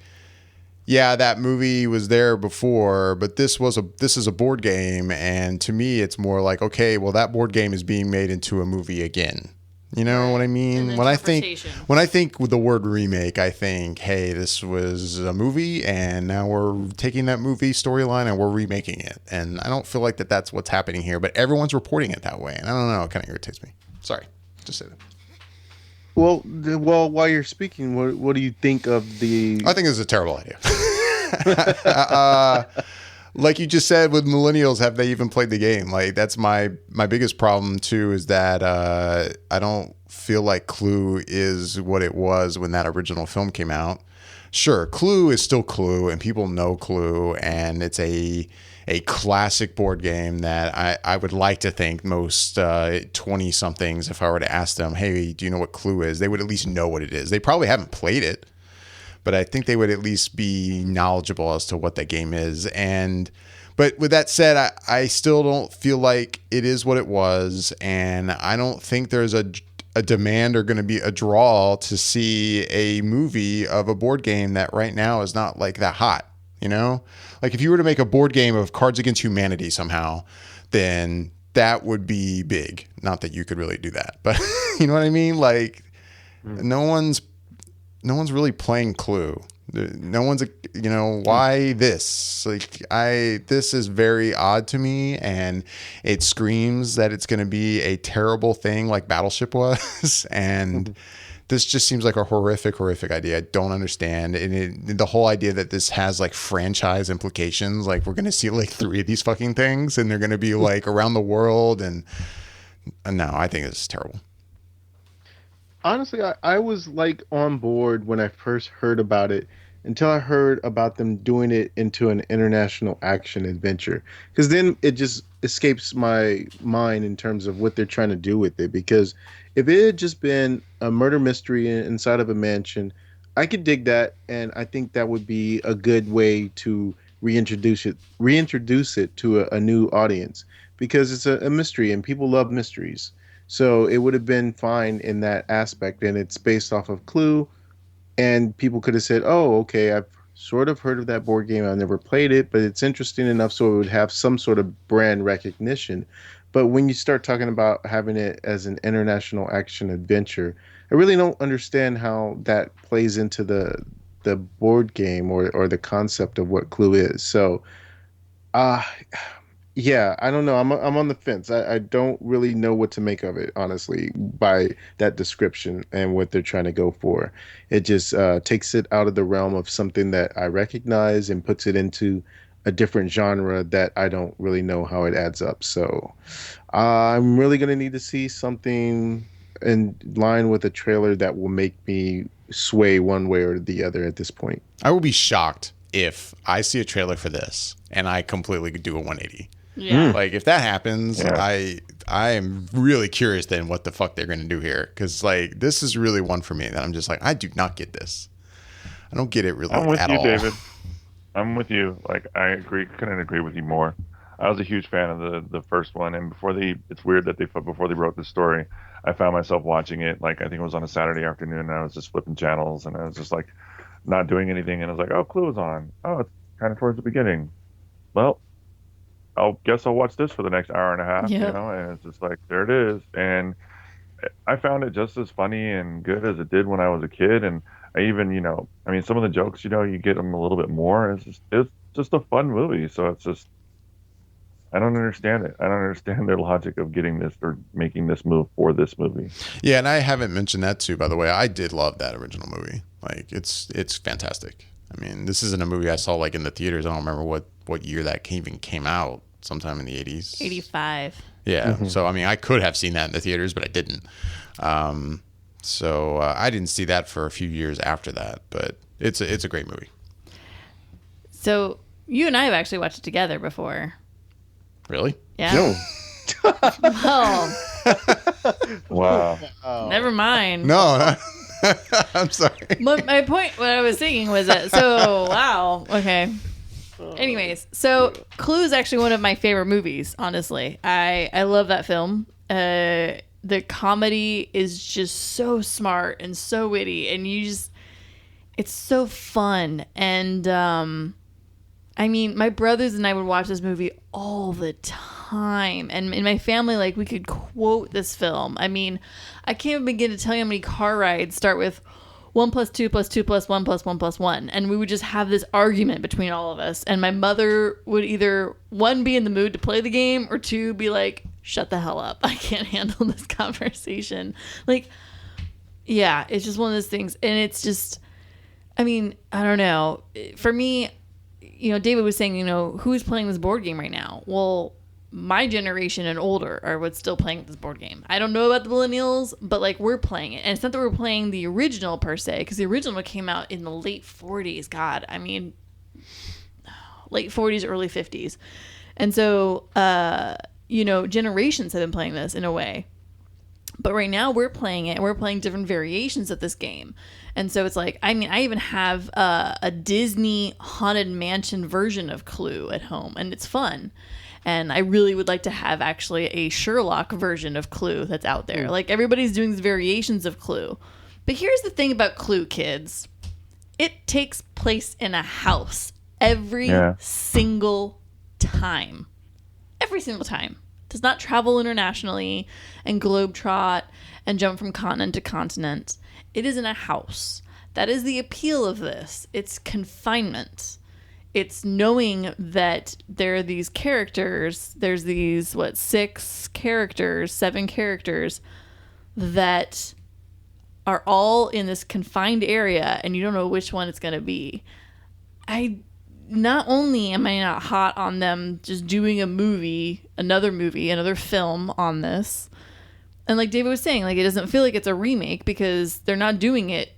yeah, that movie was there before, but this is a board game. And to me, it's more like, okay, well, that board game is being made into a movie again. You know what I mean? When I think with the word remake, I think, hey, this was a movie and now we're taking that movie storyline and we're remaking it. And I don't feel like that's what's happening here, but everyone's reporting it that way. And I don't know, it kind of irritates me. Sorry, just say that. Well, while you're speaking, what do you think of the... I think it's a terrible idea. Like you just said with millennials, have they even played the game? Like that's my biggest problem too, is that I don't feel like Clue is what it was when that original film came out. Sure, Clue is still Clue and people know Clue, and it's a classic board game that I would like to think most 20-somethings, if I were to ask them, hey, do you know what Clue is? They would at least know what it is. They probably haven't played it, but I think they would at least be knowledgeable as to what that game is. But with that said, I still don't feel like it is what it was, and I don't think there's a demand or going to be a draw to see a movie of a board game that right now is not like that hot, you know? Like if you were to make a board game of Cards Against Humanity somehow, then that would be big. Not that you could really do that, but you know what I mean? Like, no one's really playing Clue. No one's, why this? Like, this is very odd to me, and it screams that it's going to be a terrible thing like Battleship was, and this just seems like a horrific idea. I don't understand. And the whole idea that this has like franchise implications, like we're going to see like 3 of these fucking things, and they're going to be like around the world, and no, I think this is terrible. Honestly, I was like on board when I first heard about it until I heard about them doing it into an international action adventure. Because then it just escapes my mind in terms of what they're trying to do with it. Because if it had just been a murder mystery inside of a mansion, I could dig that, and I think that would be a good way to reintroduce it to a new audience, because it's a mystery and people love mysteries. So it would have been fine in that aspect, and it's based off of Clue, and people could have said, oh, okay, I've sort of heard of that board game. I've never played it, but it's interesting enough so it would have some sort of brand recognition. But when you start talking about having it as an international action adventure, I really don't understand how that plays into the board game or the concept of what Clue is. So, yeah, I don't know. I'm on the fence. I don't really know what to make of it, honestly, by that description and what they're trying to go for. It just takes it out of the realm of something that I recognize and puts it into a different genre that I don't really know how it adds up. So I'm really going to need to see something in line with a trailer that will make me sway one way or the other at this point. I will be shocked if I see a trailer for this and I completely do a 180. Yeah. Like, if that happens, Yeah. I am really curious then what the fuck they're going to do here. Because, like, this is really one for me that I'm just like, I do not get this. I don't get it really I'm with at you, all. David. I'm with you. Like, I couldn't agree with you more. I was a huge fan of the first one, and it's weird that before they wrote the story, I found myself watching it. Like, I think it was on a Saturday afternoon, and I was just flipping channels, and I was just like not doing anything, and I was like, oh, Clue is on. Oh, it's kind of towards the beginning. Well, I'll watch this for the next hour and a half, Yeah. and it's just like, there it is. And I found it just as funny and good as it did when I was a kid. And I even, some of the jokes, you get them a little bit more. It's just a fun movie. So it's just, I don't understand it. I don't understand their logic of getting this or making this move for this movie. Yeah, and I haven't mentioned that too, by the way. I did love that original movie. Like, it's fantastic. I mean, this isn't a movie I saw like in the theaters. I don't remember what year that even came out. Sometime in the 80s. 85. Yeah. Mm-hmm. So, I mean, I could have seen that in the theaters, but I didn't. So I didn't see that for a few years after that. But it's a great movie. So you and I have actually watched it together before. Really? Yeah. No. Oh, Wow. never mind. No. I'm sorry. My point, what I was thinking was that, so, wow. Okay. Anyways, so Clue is actually one of my favorite movies, honestly. I love that film. The comedy is just so smart and so witty, and it's so fun. And I mean, my brothers and I would watch this movie all the time, and in my family, like, we could quote this film. I mean, I can't even begin to tell you how many car rides start with 1 + 2 + 2 + 1 + 1 + 1. And we would just have this argument between all of us. And my mother would either, 1, be in the mood to play the game, or 2, be like, shut the hell up. I can't handle this conversation. Like, yeah, it's just one of those things. And it's just, I mean, I don't know. For me, David was saying, who's playing this board game right now? Well, my generation and older are what's still playing this board game. I don't know about the millennials, but like, we're playing it. And it's not that we're playing the original per se, because the original one came out in the late 40s. God, I mean, late 40s, early 50s. And so, generations have been playing this in a way. But right now we're playing it, and we're playing different variations of this game. And so it's like, I mean, I even have a Disney Haunted Mansion version of Clue at home, and it's fun. And I really would like to have actually a Sherlock version of Clue that's out there. Like, everybody's doing these variations of Clue. But here's the thing about Clue, kids. It takes place in a house every single time. every single time. Does not travel internationally and globetrot and jump from continent to continent. It is in a house. That is the appeal of this. It's confinement. It's knowing that there are these characters. There's these, 7 characters that are all in this confined area, and you don't know which one it's going to be. Not only am I not hot on them just doing another film on this, and like David was saying, like, it doesn't feel like it's a remake because they're not doing it.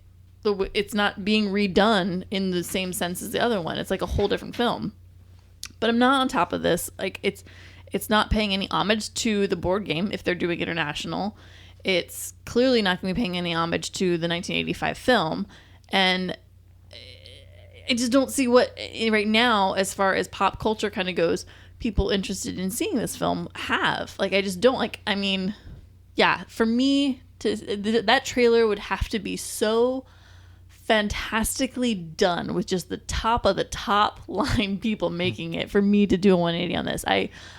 It's not being redone in the same sense as the other one. It's like a whole different film. But I'm not on top of this. Like, it's not paying any homage to the board game if they're doing international. It's clearly not going to be paying any homage to the 1985 film. And I just don't see what, right now, as far as pop culture kind of goes, people interested in seeing this film have. Like, I just don't, like, I mean, yeah, for me, that trailer would have to be so fantastically done with just the top of the top line people making it for me to do a 180 on this.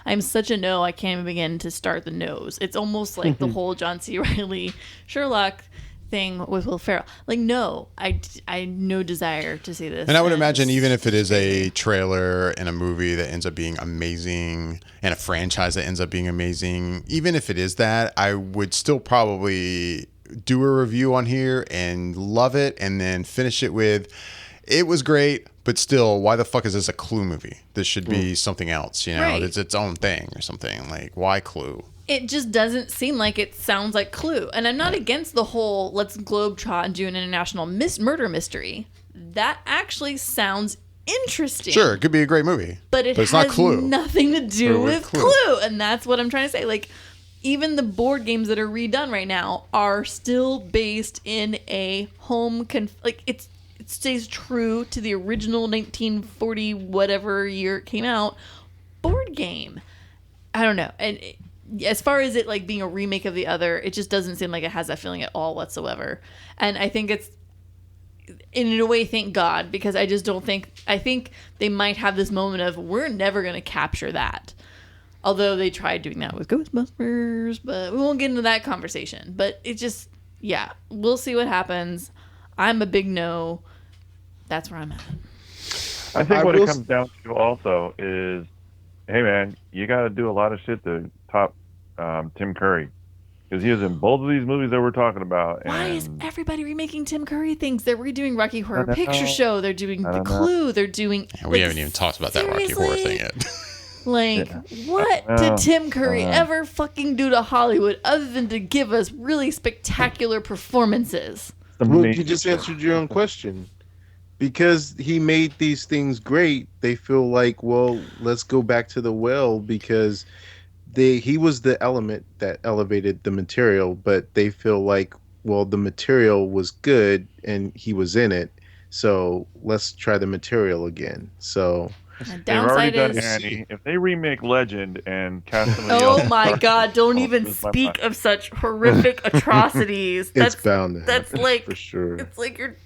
I'm such a no, I can't even begin to start the no's. It's almost like the whole John C. Reilly Sherlock thing with Will Ferrell. Like, no, I no desire to see this. And I would imagine even if it is a trailer and a movie that ends up being amazing and a franchise that ends up being amazing, even if it is that, I would still probably do a review on here and love it and then finish it with, it was great, but still, why the fuck is this a Clue movie? This should be something else, you know? Right. It's its own thing or something. Like, why Clue? It just doesn't seem like it sounds like Clue. And I'm not against the whole let's globetrot and do an international murder mystery. That actually sounds interesting. Sure, it could be a great movie. But it's has not Clue. nothing to do Or with Clue. And that's what I'm trying to say. Like, even the board games that are redone right now are still based in a home it stays true to the original 1940 whatever year it came out board game. I don't know. And as far as it like being a remake of the other, it just doesn't seem like it has that feeling at all whatsoever. And I think it's, in a way, thank God, because I just don't think, I think they might have this moment of, we're never going to capture that. Although they tried doing that with Ghostbusters, but we won't get into that conversation. But it just, yeah, we'll see what happens. I'm a big no. That's where I'm at. I think what it comes down to also is, hey man, you got to do a lot of shit to top Tim Curry, because he was in both of these movies that we're talking about. Why is everybody remaking Tim Curry things? They're redoing Rocky Horror I Picture know. Show. They're doing The Clue. They're doing. Yeah, we haven't even talked about that Rocky Horror thing yet. Like, what did Tim Curry ever fucking do to Hollywood other than to give us really spectacular performances? Well, you just answered your own question. Because he made these things great, they feel like, well, let's go back to the well, because he was the element that elevated the material, but they feel like, well, the material was good and he was in it, so let's try the material again. So The They've already downside done is, Annie. If they remake Legend and cast somebody else, oh my God! Don't even lose my speak mind. of such horrific atrocities. it's bound to that's happen, like for sure. It's like you're.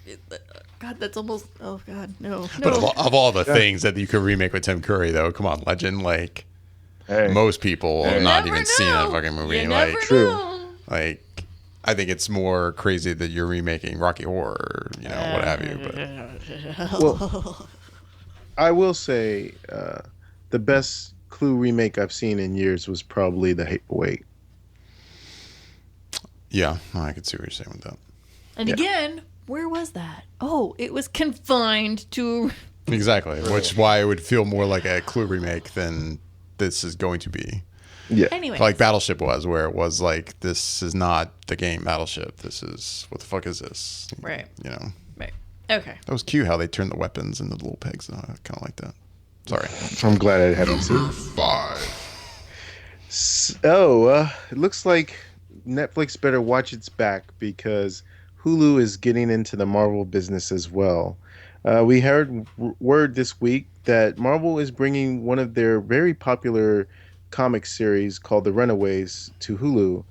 God, that's almost. Oh God, no. But No. of all the things that you could remake with Tim Curry, though, come on, Legend, like, Hey, most people have You not never even seen that know. fucking movie. You Like, never True. know. like, I think it's more crazy that you're remaking Rocky Horror, you know, what have you. But Well, I will say the best Clue remake I've seen in years was probably The Hateful Eight. yeah, I could see what you're saying with that. And again, where was that? Oh, it was confined to. Exactly, which is why it would feel more like a Clue remake than this is going to be. Yeah. Anyway, Like Battleship was, where it was like, this is not the game Battleship. This is, what the fuck is this? Right. You know, Right. Okay. that was cute how they turned the weapons into little pegs. I kind of like that. Sorry. I'm glad I haven't seen Number 5. So, it looks like Netflix better watch its back, because Hulu is getting into the Marvel business as well. We heard word this week that Marvel is bringing one of their very popular comic series called The Runaways to Hulu.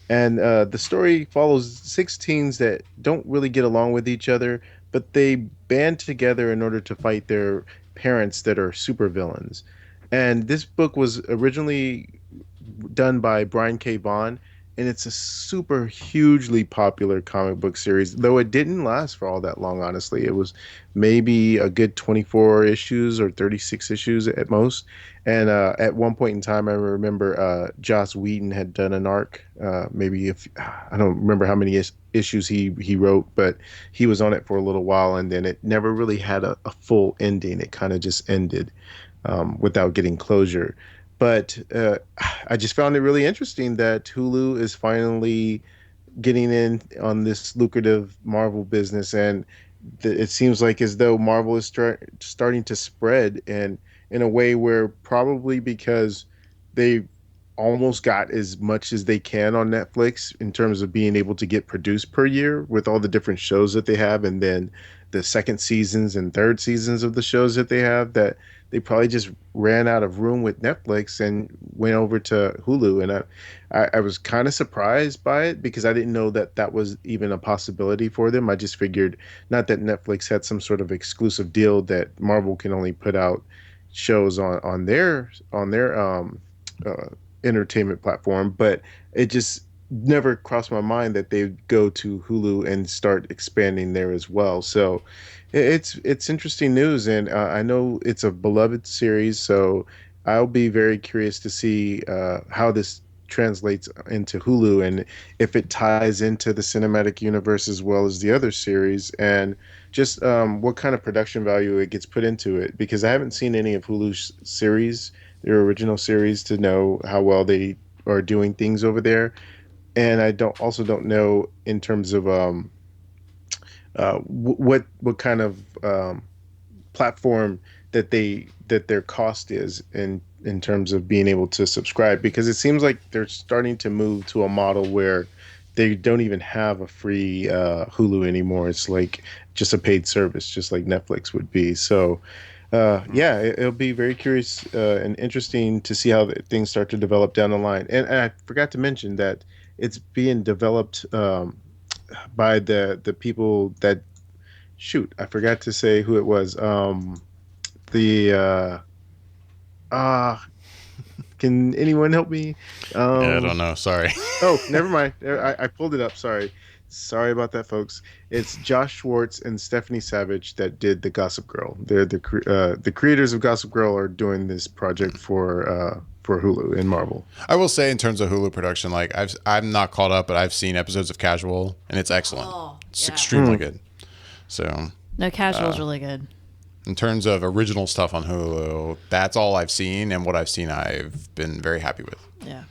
And the story follows 6 teens that don't really get along with each other, but they band together in order to fight their parents that are supervillains. And this book was originally done by Brian K. Vaughan, and it's a super hugely popular comic book series, though it didn't last for all that long, honestly. It was maybe a good 24 issues or 36 issues at most. And at one point in time, I remember Joss Whedon had done an arc. Maybe if I don't remember how many issues he wrote, but he was on it for a little while, and then it never really had a full ending. It kind of just ended without getting closure. But I just found it really interesting that Hulu is finally getting in on this lucrative Marvel business, and it seems like as though Marvel is starting to spread, and in a way where probably because they almost got as much as they can on Netflix in terms of being able to get produced per year with all the different shows that they have, and then the second seasons and third seasons of the shows that they have, that they probably just ran out of room with Netflix and went over to Hulu. And I was kind of surprised by it because I didn't know that that was even a possibility for them. I just figured not that Netflix had some sort of exclusive deal that Marvel can only put out shows on their entertainment platform, but it just never crossed my mind that they'd go to Hulu and start expanding there as well. So it's interesting news, and I know it's a beloved series, so I'll be very curious to see how this translates into Hulu and if it ties into the cinematic universe as well as the other series, and just what kind of production value it gets put into it, because I haven't seen any of Hulu's series, their original series, to know how well they are doing things over there. And I don't know in terms of what kind of platform that their cost is in terms of being able to subscribe, because it seems like they're starting to move to a model where they don't even have a free Hulu anymore. It's like just a paid service, just like Netflix would be. So yeah, it'll be very curious and interesting to see how things start to develop down the line. And I forgot to mention that it's being developed by the people that I forgot to say who it was. The can anyone help me? Yeah, I don't know. Sorry. Oh, never mind. I pulled it up. Sorry about that, folks. It's Josh Schwartz and Stephanie Savage that did the Gossip Girl. They're the creators of Gossip Girl are doing this project for Hulu and Marvel. I will say, in terms of Hulu production, like I'm not caught up, but I've seen episodes of Casual, and it's excellent. Oh, It's yeah. extremely good. So No, Casual's really good. in terms of original stuff on Hulu, that's all I've seen, and what I've seen, I've been very happy with. Yeah.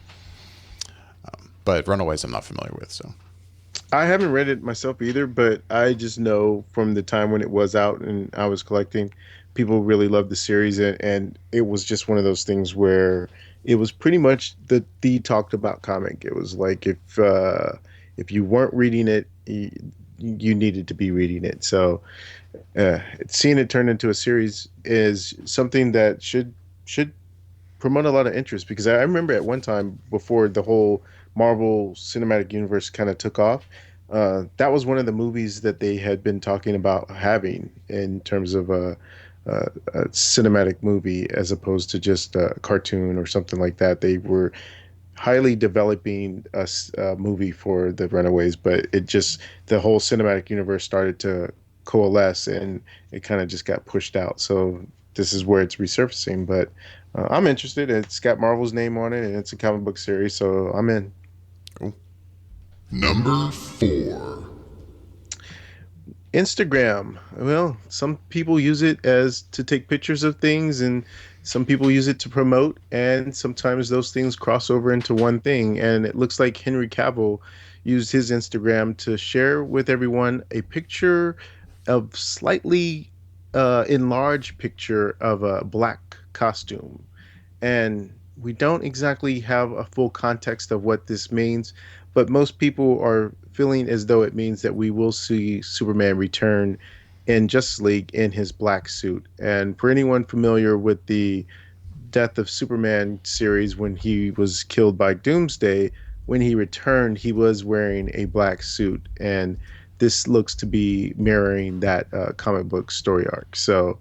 But Runaways, I'm not familiar with. So I haven't read it myself either, but I just know from the time when it was out and I was collecting, people really loved the series, and it was just one of those things where it was pretty much the talked about comic. It was like if you weren't reading it, you needed to be reading it. So seeing it turn into a series is something that should promote a lot of interest, because I remember at one time before the whole Marvel Cinematic Universe kind of took off, that was one of the movies that they had been talking about having in terms of a cinematic movie as opposed to just a cartoon or something like that. They were highly developing a movie for the Runaways, but the whole cinematic universe started to coalesce and it kind of just got pushed out. So this is where it's resurfacing, but I'm interested. It's got Marvel's name on it and it's a comic book series, so I'm in. Number 4. Instagram. Well, some people use it as to take pictures of things, and some people use it to promote, and sometimes those things cross over into one thing. And it looks like Henry Cavill used his Instagram to share with everyone a picture of slightly enlarged picture of a black costume. And we don't exactly have a full context of what this means, but most people are feeling as though it means that we will see Superman return in Justice League in his black suit. And for anyone familiar with the Death of Superman series, when he was killed by Doomsday, when he returned, he was wearing a black suit. And this looks to be mirroring that comic book story arc. So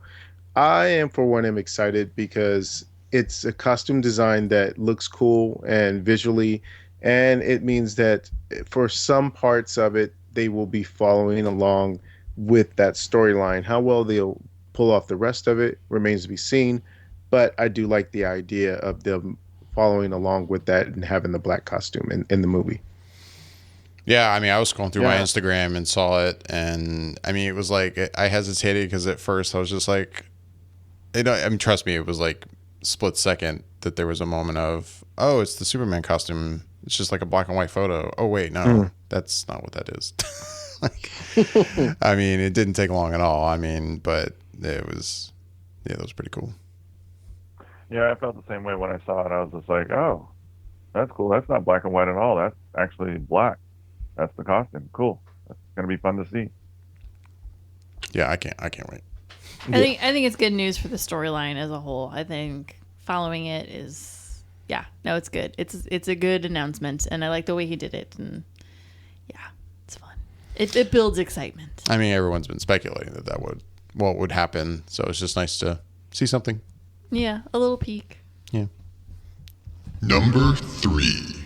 I am, for one, am excited because it's a costume design that looks cool and visually, and it means that for some parts of it, they will be following along with that storyline. How well they'll pull off the rest of it remains to be seen, but I do like the idea of them following along with that and having the black costume in the movie. Yeah, I mean, I was scrolling through my Yeah. Instagram and saw it, and I mean, it was like I hesitated because at first I was just like, I mean, trust me, it was like split second that there was a moment of, oh, it's the Superman costume. It's just like a black and white photo. Oh wait, no, that's not what that is. Like, I mean, it didn't take long at all. I mean, but it was, yeah, that was pretty cool. Yeah, I felt the same way when I saw it. I was just like, oh, that's cool. That's not black and white at all. That's actually black. That's the costume. Cool. That's gonna be fun to see. Yeah, I can't wait. I think it's good news for the storyline as a whole. I think following it is, yeah, no, it's good. It's a good announcement, and I like the way he did it, and yeah, it's fun. It builds excitement. I mean, everyone's been speculating that what would happen, so it's just nice to see something. Yeah, a little peek. Yeah. Number 3.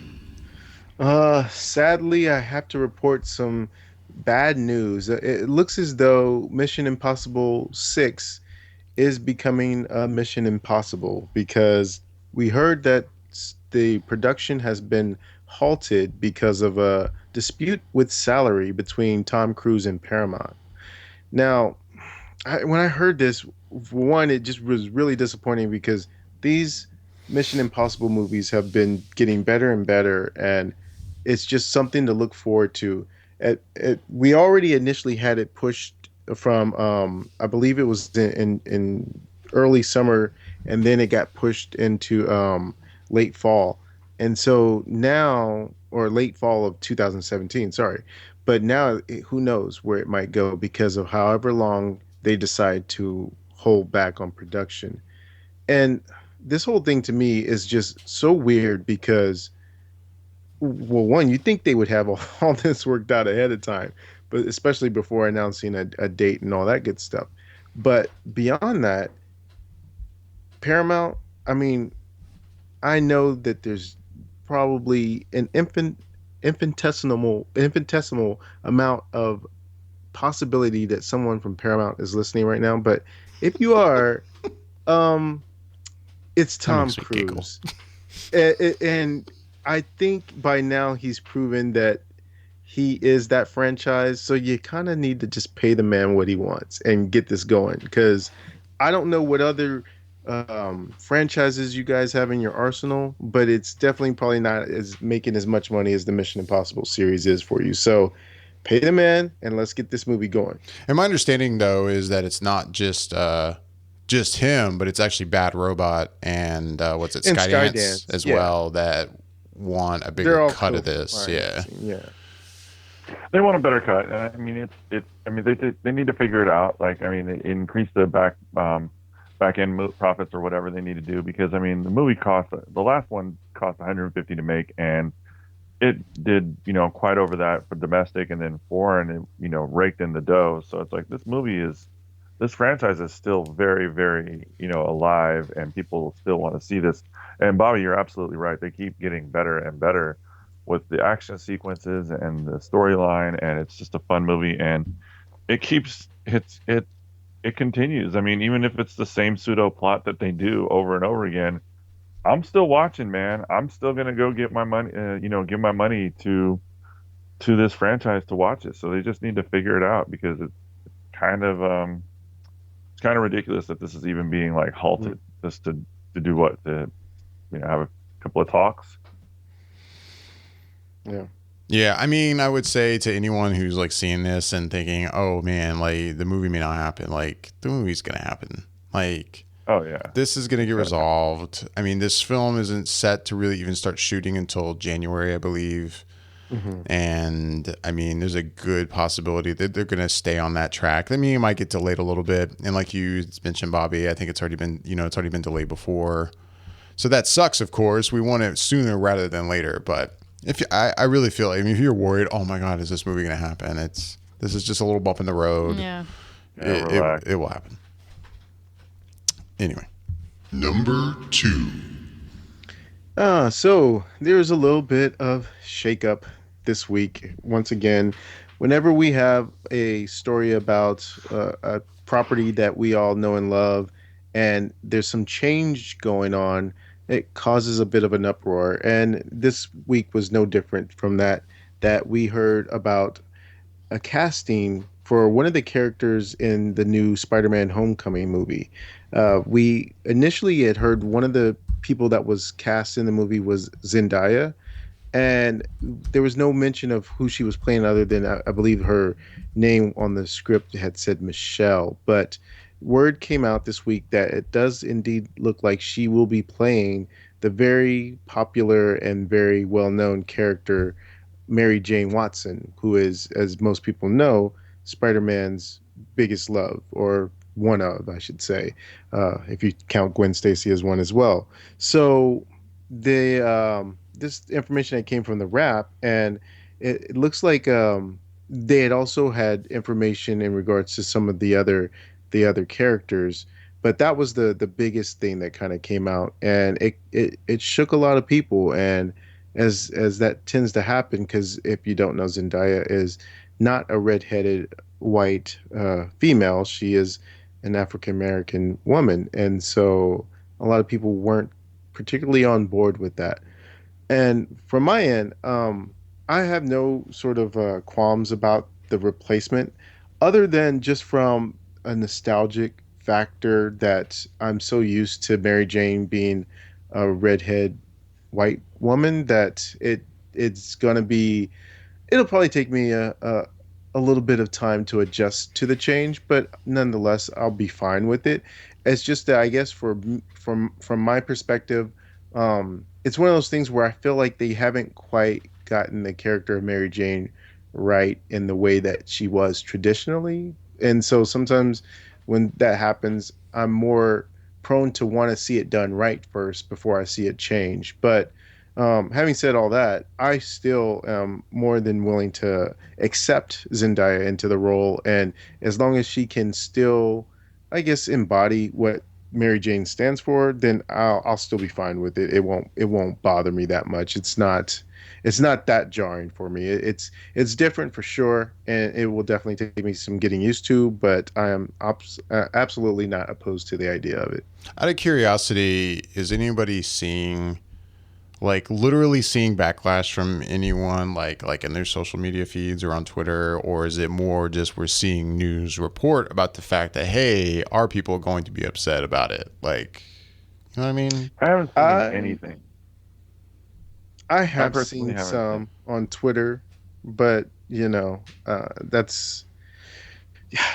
Sadly, I have to report some bad news. It looks as though Mission Impossible 6 is becoming a Mission Impossible because we heard that the production has been halted because of a dispute with salary between Tom Cruise and Paramount. Now, when I heard this, for one, it just was really disappointing because these Mission Impossible movies have been getting better and better, and it's just something to look forward to. We already initially had it pushed from, I believe it was in early summer, and then it got pushed into late fall. And so now, or late fall of 2017, sorry. But now, who knows where it might go because of however long they decide to hold back on production. And this whole thing to me is just so weird because, well, one, you think they would have all this worked out ahead of time, but especially before announcing a date and all that good stuff. But beyond that, Paramount, I mean, I know that there's probably an infinitesimal amount of possibility that someone from Paramount is listening right now, but if you are, it's Tom makes me giggle. Cruise. And I think by now he's proven that he is that franchise, so you kind of need to just pay the man what he wants and get this going, because I don't know what other franchises you guys have in your arsenal, but it's definitely probably not as making as much money as the Mission Impossible series is for you. So pay the man and let's get this movie going. And my understanding, though, is that it's not just him, but it's actually Bad Robot and what's it, And Skydance Skydance, as yeah. well that want a They're bigger all cut of this. co-financing, Yeah. Yeah. They want a better cut. I mean, I mean, they need to figure it out. Like, I mean, increase the back end profits or whatever they need to do, because I mean, the last one cost 150 to make, and it did, quite over that for domestic, and then foreign, it, raked in the dough. So it's like this franchise is still very, very, alive, and people still want to see this. And Bobby, you're absolutely right. They keep getting better and better with the action sequences and the storyline, and it's just a fun movie, and it continues. I mean, even if it's the same pseudo plot that they do over and over again, I'm still watching, man. I'm still gonna go get my money, give my money to this franchise to watch it. So they just need to figure it out, because it's kind of ridiculous that this is even being like halted just to do what, to have a couple of talks. Yeah. Yeah, I mean, I would say to anyone who's like seeing this and thinking, "Oh man, like the movie may not happen." Like the movie's gonna happen. Like, Oh yeah. this is gonna get resolved. I mean, this film isn't set to really even start shooting until January, I believe. And I mean, there's a good possibility that they're gonna stay on that track. I mean, it might get delayed a little bit. And like you mentioned, Bobby, I think it's already been delayed before. So that sucks. Of course, we want it sooner rather than later. But I really feel like, I mean, if you're worried, oh my God, is this movie going to happen? This is just a little bump in the road. Yeah. It will happen. Anyway, Number 2. So there's a little bit of shakeup this week. Once again, whenever we have a story about a property that we all know and love, and there's some change going on, it causes a bit of an uproar. And this week was no different from that. That we heard about a casting for one of the characters in the new Spider-Man Homecoming movie. We initially had heard one of the people that was cast in the movie was Zendaya, and there was no mention of who she was playing other than I believe her name on the script had said Michelle. But word came out this week that it does indeed look like she will be playing the very popular and very well-known character Mary Jane Watson, who is, as most people know, Spider-Man's biggest love, or one of, I should say, if you count Gwen Stacy as one as well. So this information that came from the Wrap, and it looks like they had also had information in regards to some of the other characters, but that was the biggest thing that kind of came out, and it shook a lot of people. And as that tends to happen, because if you don't know, Zendaya is not a redheaded white female. She is an African American woman, and so a lot of people weren't particularly on board with that. And from my end, I have no sort of qualms about the replacement, other than just from a nostalgic factor that I'm so used to Mary Jane being a redhead white woman that it's gonna be. It'll probably take me a little bit of time to adjust to the change, but nonetheless, I'll be fine with it. It's just that I guess from my perspective, it's one of those things where I feel like they haven't quite gotten the character of Mary Jane right in the way that she was traditionally. And so sometimes when that happens, I'm more prone to want to see it done right first before I see it change. But having said all that, I still am more than willing to accept Zendaya into the role. And as long as she can still, I guess, embody what Mary Jane stands for, then I'll still be fine with it. It won't bother me that much. It's not that jarring for me. It's different for sure, and it will definitely take me some getting used to, but I am absolutely not opposed to the idea of it. Out of curiosity, is anybody seeing, like, literally seeing backlash from anyone, like in their social media feeds or on Twitter, or is it more just we're seeing news report about the fact that, hey, are people going to be upset about it? Like, you know what I mean? I haven't seen anything. I have seen some on Twitter, but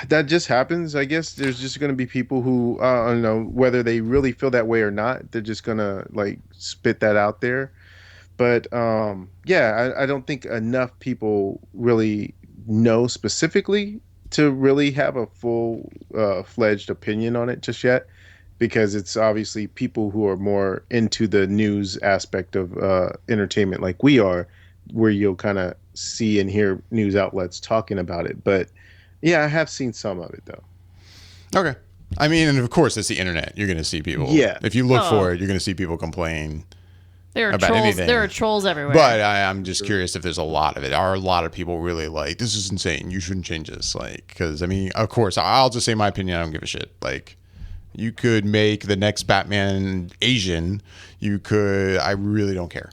that just happens. I guess there's just going to be people who I don't know whether they really feel that way or not. They're just going to like spit that out there. But I don't think enough people really know specifically to really have a full fledged opinion on it just yet, because it's obviously people who are more into the news aspect of entertainment like we are, where you'll kind of see and hear news outlets talking about it. But yeah, I have seen some of it though. Okay. I mean, and of course, it's the internet. You're going to see people. Yeah. If you look for it, you're going to see people complain There are about trolls. anything. There are trolls everywhere. But I'm just curious if there's a lot of it. Are a lot of people really like, this is insane, you shouldn't change this? Like, because I mean, of course, I'll just say my opinion. I don't give a shit. Like, you could make the next Batman Asian. You could. I really don't care.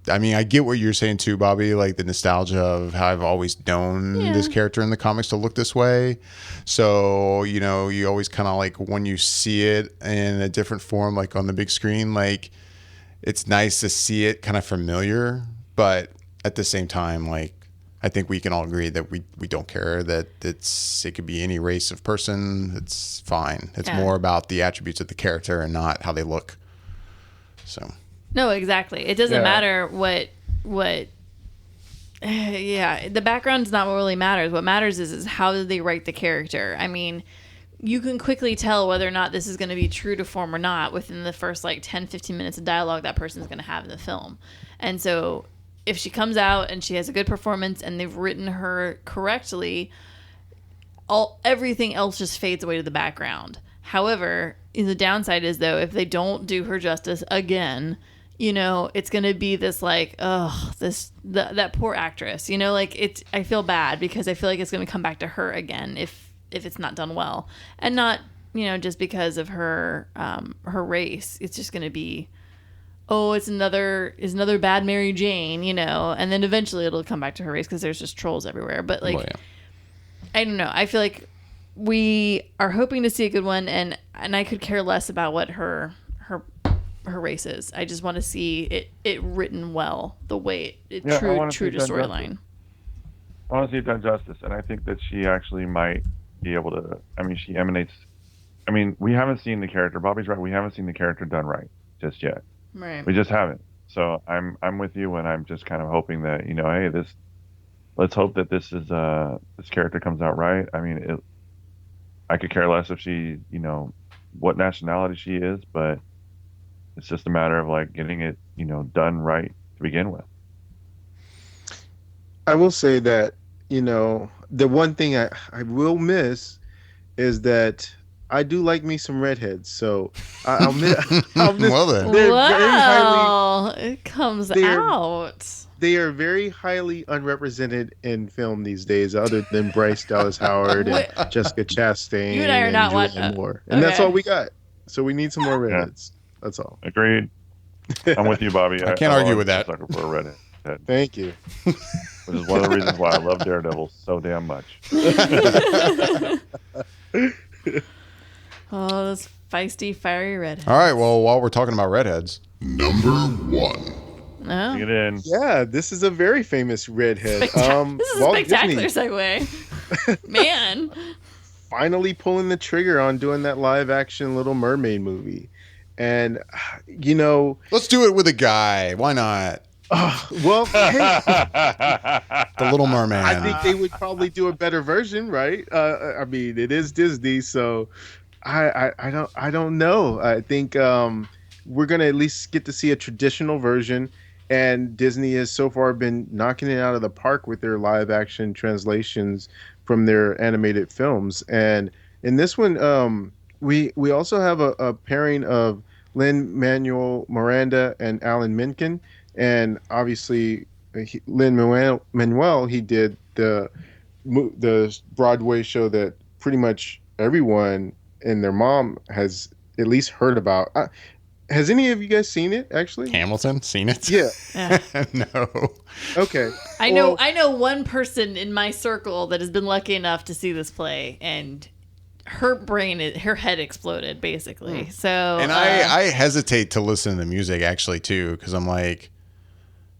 I mean, I get what you're saying too, Bobby. Like the nostalgia of how I've always known this character in the comics to look this way. So you always kind of like when you see it in a different form, like on the big screen, like it's nice to see it kind of familiar. But at the same time, like, I think we can all agree that we don't care that it could be any race of person. It's fine. It's more about the attributes of the character and not how they look. So. No, exactly. It doesn't matter what. The background's not what really matters. What matters is how did they write the character. I mean, you can quickly tell whether or not this is going to be true to form or not within the first like 10, 15 minutes of dialogue that person's going to have in the film. And so if she comes out and she has a good performance and they've written her correctly, everything else just fades away to the background. However, the downside is though, if they don't do her justice again, you know, it's going to be this like, that poor actress, you know, like I feel bad because I feel like it's going to come back to her again if it's not done well, and not, you know, just because of her race. It's just going to be, it's another bad Mary Jane, you know, and then eventually it'll come back to her race because there's just trolls everywhere. But like, I don't know. I feel like we are hoping to see a good one, and I could care less about what her race is. I just want to see it written well, the way true to storyline. I want to see it done justice, and I think that she actually might be able to. I mean, she emanates. I mean, we haven't seen the character. Bobby's right. We haven't seen the character done right just yet. Right. We just haven't. So I'm with you, and I'm just kind of hoping that, you know, hey, let's hope that this character comes out right. I mean, I could care less if she, you know, what nationality she is, but it's just a matter of like getting it, you know, done right to begin with. I will say that, you know, the one thing I will miss is that I do like me some redheads, so I'll miss. Well then. It comes out. They are very highly unrepresented in film these days, other than Bryce Dallas Howard and Jessica Chastain. You and I are not Julianne Moore, and that's all we got. So we need some more redheads. That's all. Agreed. I'm with you, Bobby. I can't argue with that. Sucker for a redhead. Thank you. Which is one of the reasons why I love Daredevil so damn much. Oh, those feisty, fiery redheads. All right. Well, while we're talking about redheads, Number 1. Oh. Get in. Yeah, this is a very famous redhead. This is a Walt spectacular Disney segue. Man. finally pulling the trigger on doing that live action Little Mermaid movie. And, you know, let's do it with a guy. Why not? Well, hey, The Little Merman. I think they would probably do a better version, right? I mean, it is Disney, so I don't know. I think we're gonna at least get to see a traditional version, and Disney has so far been knocking it out of the park with their live action translations from their animated films. And in this one, we also have a pairing of Lin-Manuel Miranda and Alan Menken. And obviously, Lin-Manuel, he did the Broadway show that pretty much everyone and their mom has at least heard about. Has any of you guys seen it, actually? Hamilton? Seen it? Yeah. No. Okay. I know one person in my circle that has been lucky enough to see this play, and her head exploded, basically. So, and I hesitate to listen to the music, actually, too, because I'm like,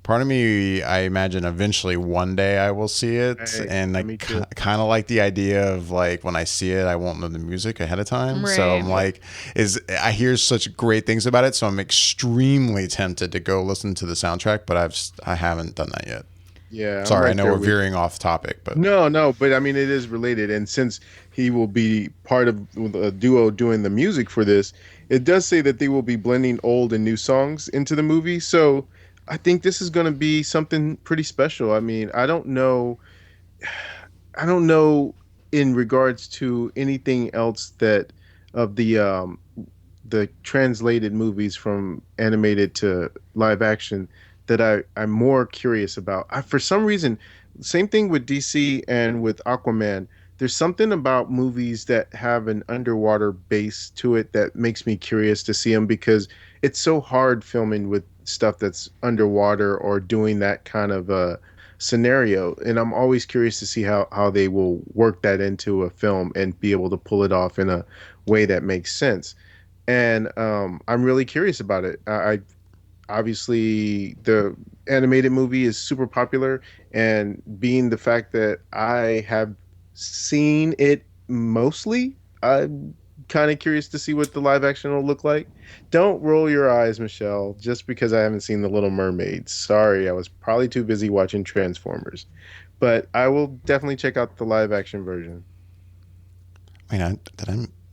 part of me, I imagine eventually one day I will see it. Right. And I kind of like the idea of like when I see it, I won't know the music ahead of time. Right. So I'm like, I hear such great things about it. So I'm extremely tempted to go listen to the soundtrack, but I haven't done that yet. Yeah. Sorry, I know we're veering off topic, but No, but I mean, it is related. And since he will be part of a duo doing the music for this, it does say that they will be blending old and new songs into the movie. So I think this is going to be something pretty special. I mean, I don't know in regards to anything else that of the translated movies from animated to live action that I'm more curious about. For some reason, same thing with DC and with Aquaman. There's something about movies that have an underwater base to it that makes me curious to see them, because it's so hard filming with stuff that's underwater or doing that kind of a scenario. And I'm always curious to see how they will work that into a film and be able to pull it off in a way that makes sense. And I'm really curious about it. Obviously, the animated movie is super popular, and being the fact that I have seen it mostly, I'm kind of curious to see what the live action will look like. Don't roll your eyes, Michelle, just because I haven't seen The Little Mermaid. Sorry, I was probably too busy watching Transformers. But I will definitely check out the live action version. wait,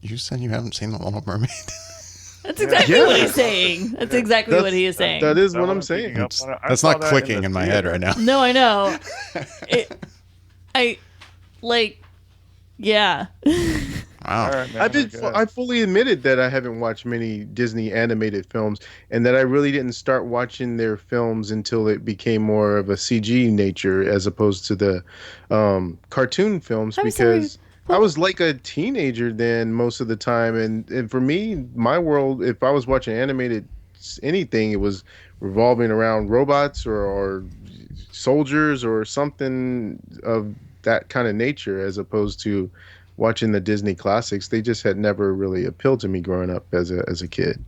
you said you haven't seen The Little Mermaid? That's exactly what he's saying. That's exactly what he is saying. That is what I'm saying. That's not clicking in my head right now. No, I know. Yeah. All Wow. All right, man, I fully admitted that I haven't watched many Disney animated films, and that I really didn't start watching their films until it became more of a CG nature as opposed to the cartoon films. I'm sorry. Because I was like a teenager then most of the time, and for me, my world, if I was watching animated anything, it was revolving around robots or soldiers or something of that kind of nature, as opposed to watching the Disney classics. They just had never really appealed to me growing up as a kid.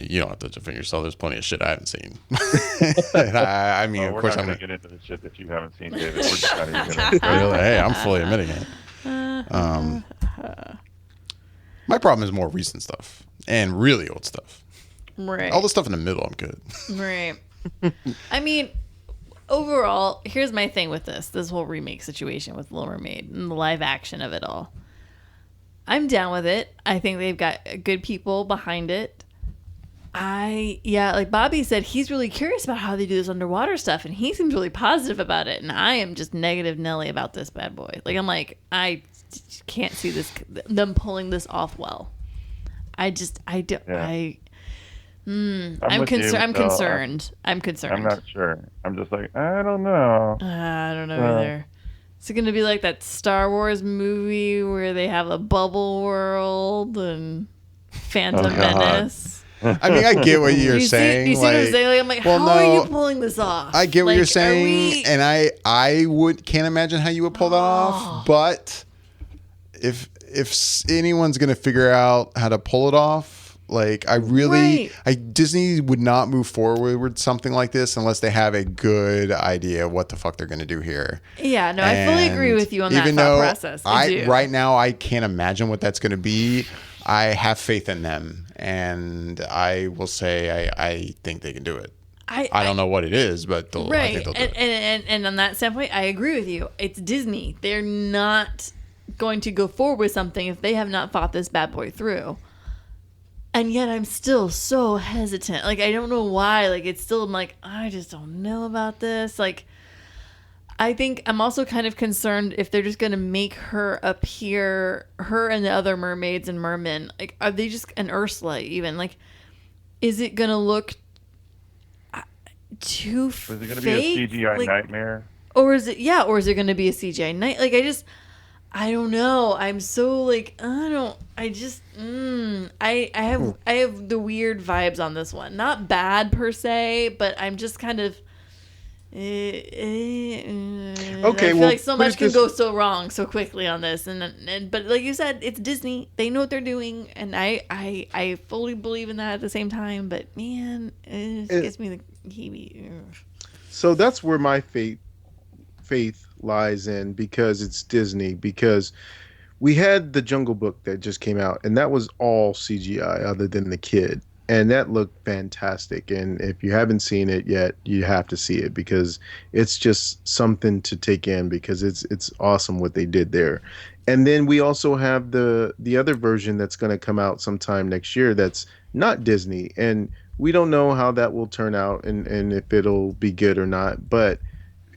You don't have to defend yourself. There's plenty of shit I haven't seen. I mean, of we're course, not I'm going gonna to get into the shit that you haven't seen, David. We're just not even going to. Hey, I'm fully admitting it. My problem is more recent stuff and really old stuff. Right. All the stuff in the middle, I'm good. Right. I mean, overall, here's my thing with this whole remake situation with Little Mermaid and the live action of it all. I'm down with it. I think they've got good people behind it. Like Bobby said, he's really curious about how they do this underwater stuff, and he seems really positive about it. And I am just negative Nelly about this bad boy. Like, I'm like, I can't see them pulling this off well. I'm concerned. I'm not sure. I'm just like, I don't know. I don't know either. Is it going to be like that Star Wars movie where they have a bubble world and Phantom Menace? I mean, I get what you're saying. You see what I'm saying? Like, I'm like, well, how are you pulling this off? I get what you're saying, and I can't imagine how you would pull that off. But if anyone's gonna figure out how to pull it off, like Disney would not move forward with something like this unless they have a good idea of what the fuck they're gonna do here. Yeah, no, I fully agree with you on that thought process. Right now I can't imagine what that's gonna be. I have faith in them, and I will say I think they can do it. I don't know what it is, but I think they'll do it. And on that standpoint, I agree with you. It's Disney. They're not going to go forward with something if they have not thought this bad boy through. And yet I'm still so hesitant. Like, I don't know why. Like, it's still, I'm like, I just don't know about this. Like, I think I'm also kind of concerned if they're just going to make her appear, her and the other mermaids and mermen. Like, are they just, and Ursula even, like, is it going to look too fake? Is it going to be a CGI nightmare? Or is it going to be a CGI night? Like, I don't know. I'm so like, I have the weird vibes on this one. Not bad per se, but I'm just kind of okay. I feel like so much can go so wrong so quickly on this, and but like you said, it's Disney. They know what they're doing, and I fully believe in that at the same time. But man, it gets me the heebie. So that's where my faith lies in, because it's Disney. Because we had the Jungle Book that just came out, and that was all CGI other than the kid. And that looked fantastic. And if you haven't seen it yet, you have to see it, because it's just something to take in, because it's awesome what they did there. And then we also have the other version that's going to come out sometime next year that's not Disney. And we don't know how that will turn out and if it'll be good or not. But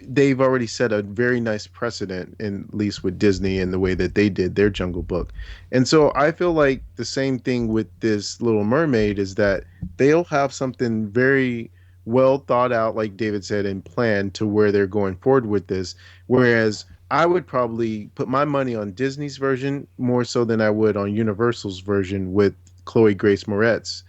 they've already set a very nice precedent, at least with Disney and the way that they did their Jungle Book. And so I feel like the same thing with this Little Mermaid is that they'll have something very well thought out, like David said, and planned to where they're going forward with this. Whereas I would probably put my money on Disney's version more so than I would on Universal's version with Chloe Grace Moretz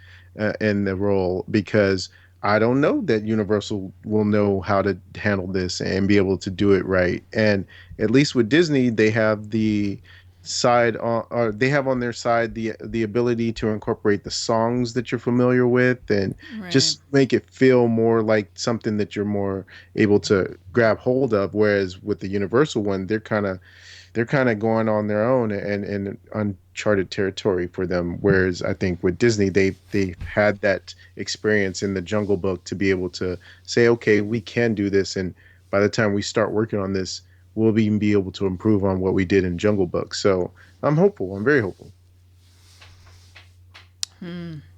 in the role, because I don't know that Universal will know how to handle this and be able to do it right. And at least with Disney, they have the side on, or they have on their side the ability to incorporate the songs that you're familiar with and just make it feel more like something that you're more able to grab hold of. Whereas with the Universal one, they're kind of going on their own and uncharted territory for them. Whereas I think with Disney, they had that experience in the Jungle Book to be able to say, okay, we can do this. And by the time we start working on this, we'll even be able to improve on what we did in Jungle Book. So I'm hopeful. I'm very hopeful.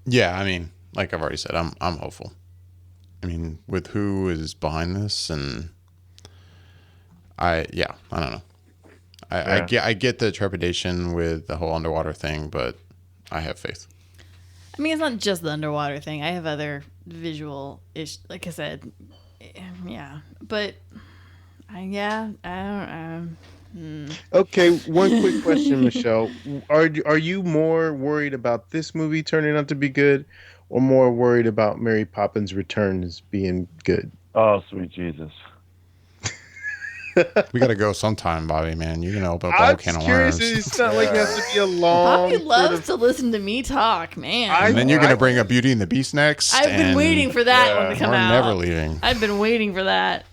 Yeah, I mean, like I've already said, I'm hopeful. I mean, with who is behind this, and I don't know. I get the trepidation with the whole underwater thing, but I have faith. I mean, it's not just the underwater thing. I have other visual like I said, yeah. But I don't. Okay, one quick question, Michelle. Are you more worried about this movie turning out to be good, or more worried about Mary Poppins Returns being good? Oh, sweet Jesus. We got to go sometime, Bobby, man. You're going to open up a whole I'm can of curious. worms. It's not like it has to be a long. Bobby loves to listen to me talk, man. And then you're going to bring up Beauty and the Beast next. I've been and waiting for that one to come we're out. never leaving. I've been waiting for that.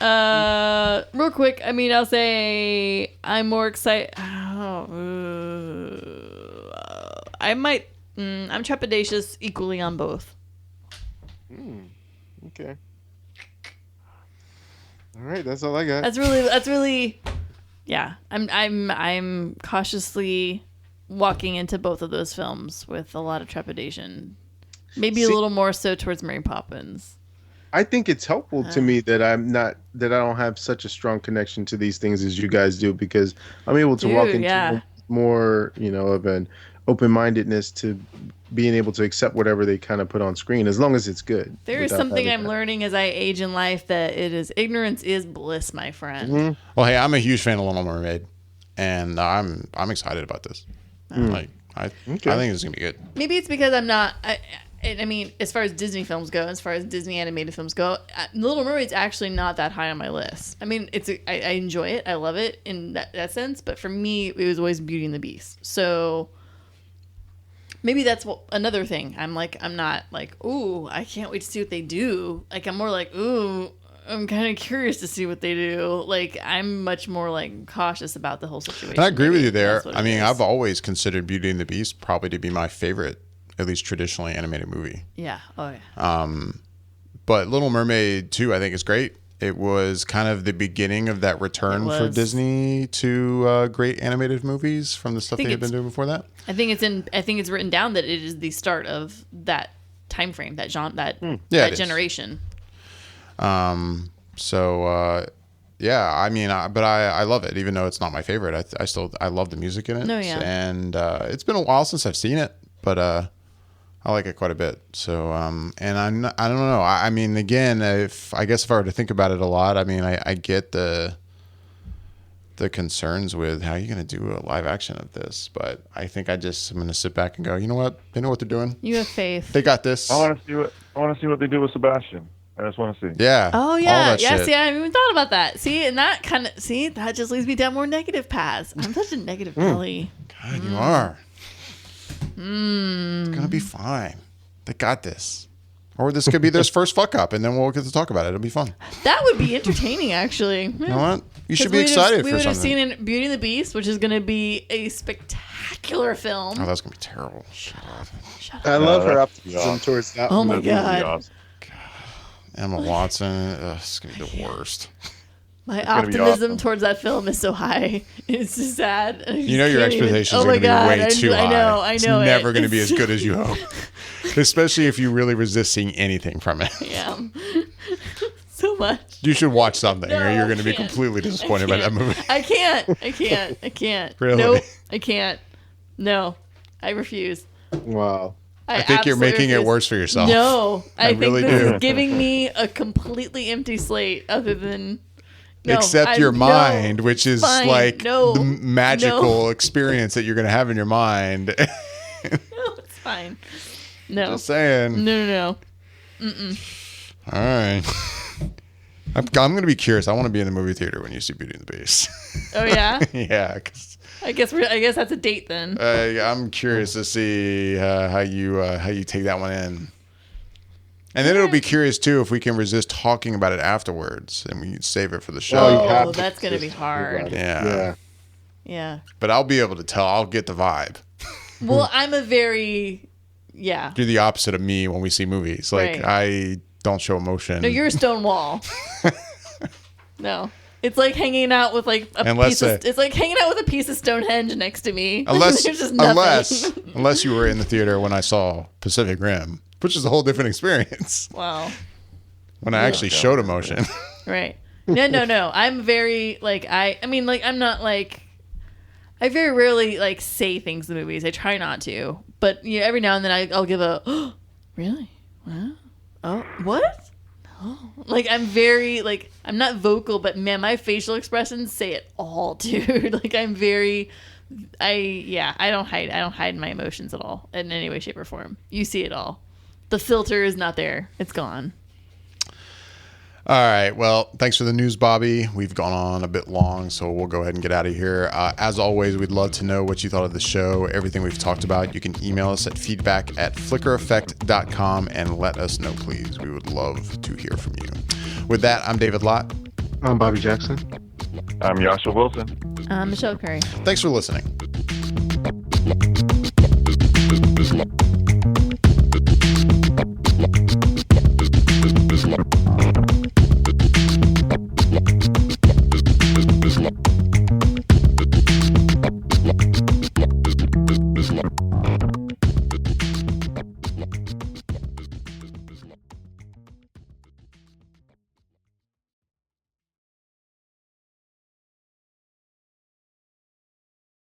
Real quick, I mean, I'll say I'm more excited. I might. I'm trepidatious equally on both. Okay. All right, that's all I got. That's really. Yeah, I'm cautiously walking into both of those films with a lot of trepidation. Maybe a little more so towards Mary Poppins. I think it's helpful to me that I don't have such a strong connection to these things as you guys do, because I'm able to walk into more, of an open-mindedness to being able to accept whatever they kind of put on screen, as long as it's good. There is something I'm learning as I age in life, that ignorance is bliss, my friend. Mm-hmm. Well, hey, I'm a huge fan of Little Mermaid, and I'm excited about this. I think it's gonna be good. Maybe it's because I'm not. I mean, as far as Disney films go, as far as Disney animated films go, Little Mermaid's actually not that high on my list. I mean, I enjoy it, I love it in that sense, but for me, it was always Beauty and the Beast. So maybe that's another thing. I'm not like, ooh, I can't wait to see what they do. Like, I'm more like, ooh, I'm kind of curious to see what they do. Like, I'm much more like cautious about the whole situation. And I agree with you there. That's what I mean, is. I've always considered Beauty and the Beast probably to be my favorite, at least traditionally animated movie. Yeah. Oh yeah. But Little Mermaid 2, I think, is great. It was kind of the beginning of that return for Disney to great animated movies from the stuff they had been doing before that. I think it's written down that it is the start of that time frame, that generation. Yeah, I mean, but I love it, even though it's not my favorite. I love the music in it. No, yeah. And it's been a while since I've seen it, but I like it quite a bit. So, and I don't know. I mean, again, if I were to think about it a lot, I mean, I get the concerns with how you're going to do a live action of this, but I think I'm going to sit back and go, you know what? They know what they're doing. You have faith. They got this. I want to see what they do with Sebastian. I just want to see. Yeah. Oh all yeah. that Yeah. shit. See, I haven't even thought about that. See, and that that just leads me down more negative paths. I'm such a negative Kelly. God, you are. It's gonna be fine. They got this. Or this could be their first fuck up, and then we'll get to talk about it. It'll be fun. That would be entertaining, actually. You know what? You should be excited We for would have something. seen in Beauty and the Beast, which is going to be a spectacular film. Oh, that's gonna be terrible. Shut up. I love her that's optimism awesome. towards that. Oh one. my That'd be God. awesome. Emma Watson. It's gonna be the worst. My gonna be optimism awesome. towards that film is so high. It's just sad. You know your expectations are going to be way too high. I know. It's never going to be as good as you hope. Especially if you really resist seeing anything from it. Yeah. So much. You should watch something, No, or you're going I to be can't. completely disappointed by that movie. I can't. Really? Nope. I can't. No. I refuse. Wow. I think you're absolutely making it refuse. worse for yourself. No. I think really this do. is giving me a completely empty slate other than Except your mind, which is fine, like no, the magical no. experience that you're going to have in your mind. No, it's fine. No. Just saying. No. All right. I'm going to be curious. I want to be in the movie theater when you see Beauty and the Beast. Oh yeah. Yeah, 'cause, I guess that's a date then. I'm curious to see how you take that one in. And then it'll be curious too if we can resist talking about it afterwards and we save it for the show. you have Oh, to that's gonna be just hard. Yeah. Yeah. But I'll be able to tell. I'll get the vibe. Well, I'm a very yeah. You're the opposite of me when we see movies. Like Right. I don't show emotion. No, you're a stone wall. No. It's like hanging out with like a And let's piece say- of, it's like hanging out with a piece of Stonehenge next to me. unless There's just nothing. unless you were in the theater when I saw Pacific Rim, which is a whole different experience. Wow. When I actually showed emotion. Right. No. I'm very like I mean like I'm not like I very rarely like say things in the movies. I try not to, but every now and then I'll give a really? Wow. Oh, what? Oh. Like I'm very like I'm not vocal, but man, my facial expressions say it all, dude. Like I'm very I don't hide my emotions at all in any way, shape, or form. You see it all. The filter is not there. It's gone. All right. Well, thanks for the news, Bobby. We've gone on a bit long, so we'll go ahead and get out of here. As always, we'd love to know what you thought of the show, everything we've talked about. You can email us at feedback@flickereffect.com and let us know, please. We would love to hear from you. With that, I'm David Lott. I'm Bobby Jackson. I'm Joshua Wilson. Michelle Curry. Thanks for listening.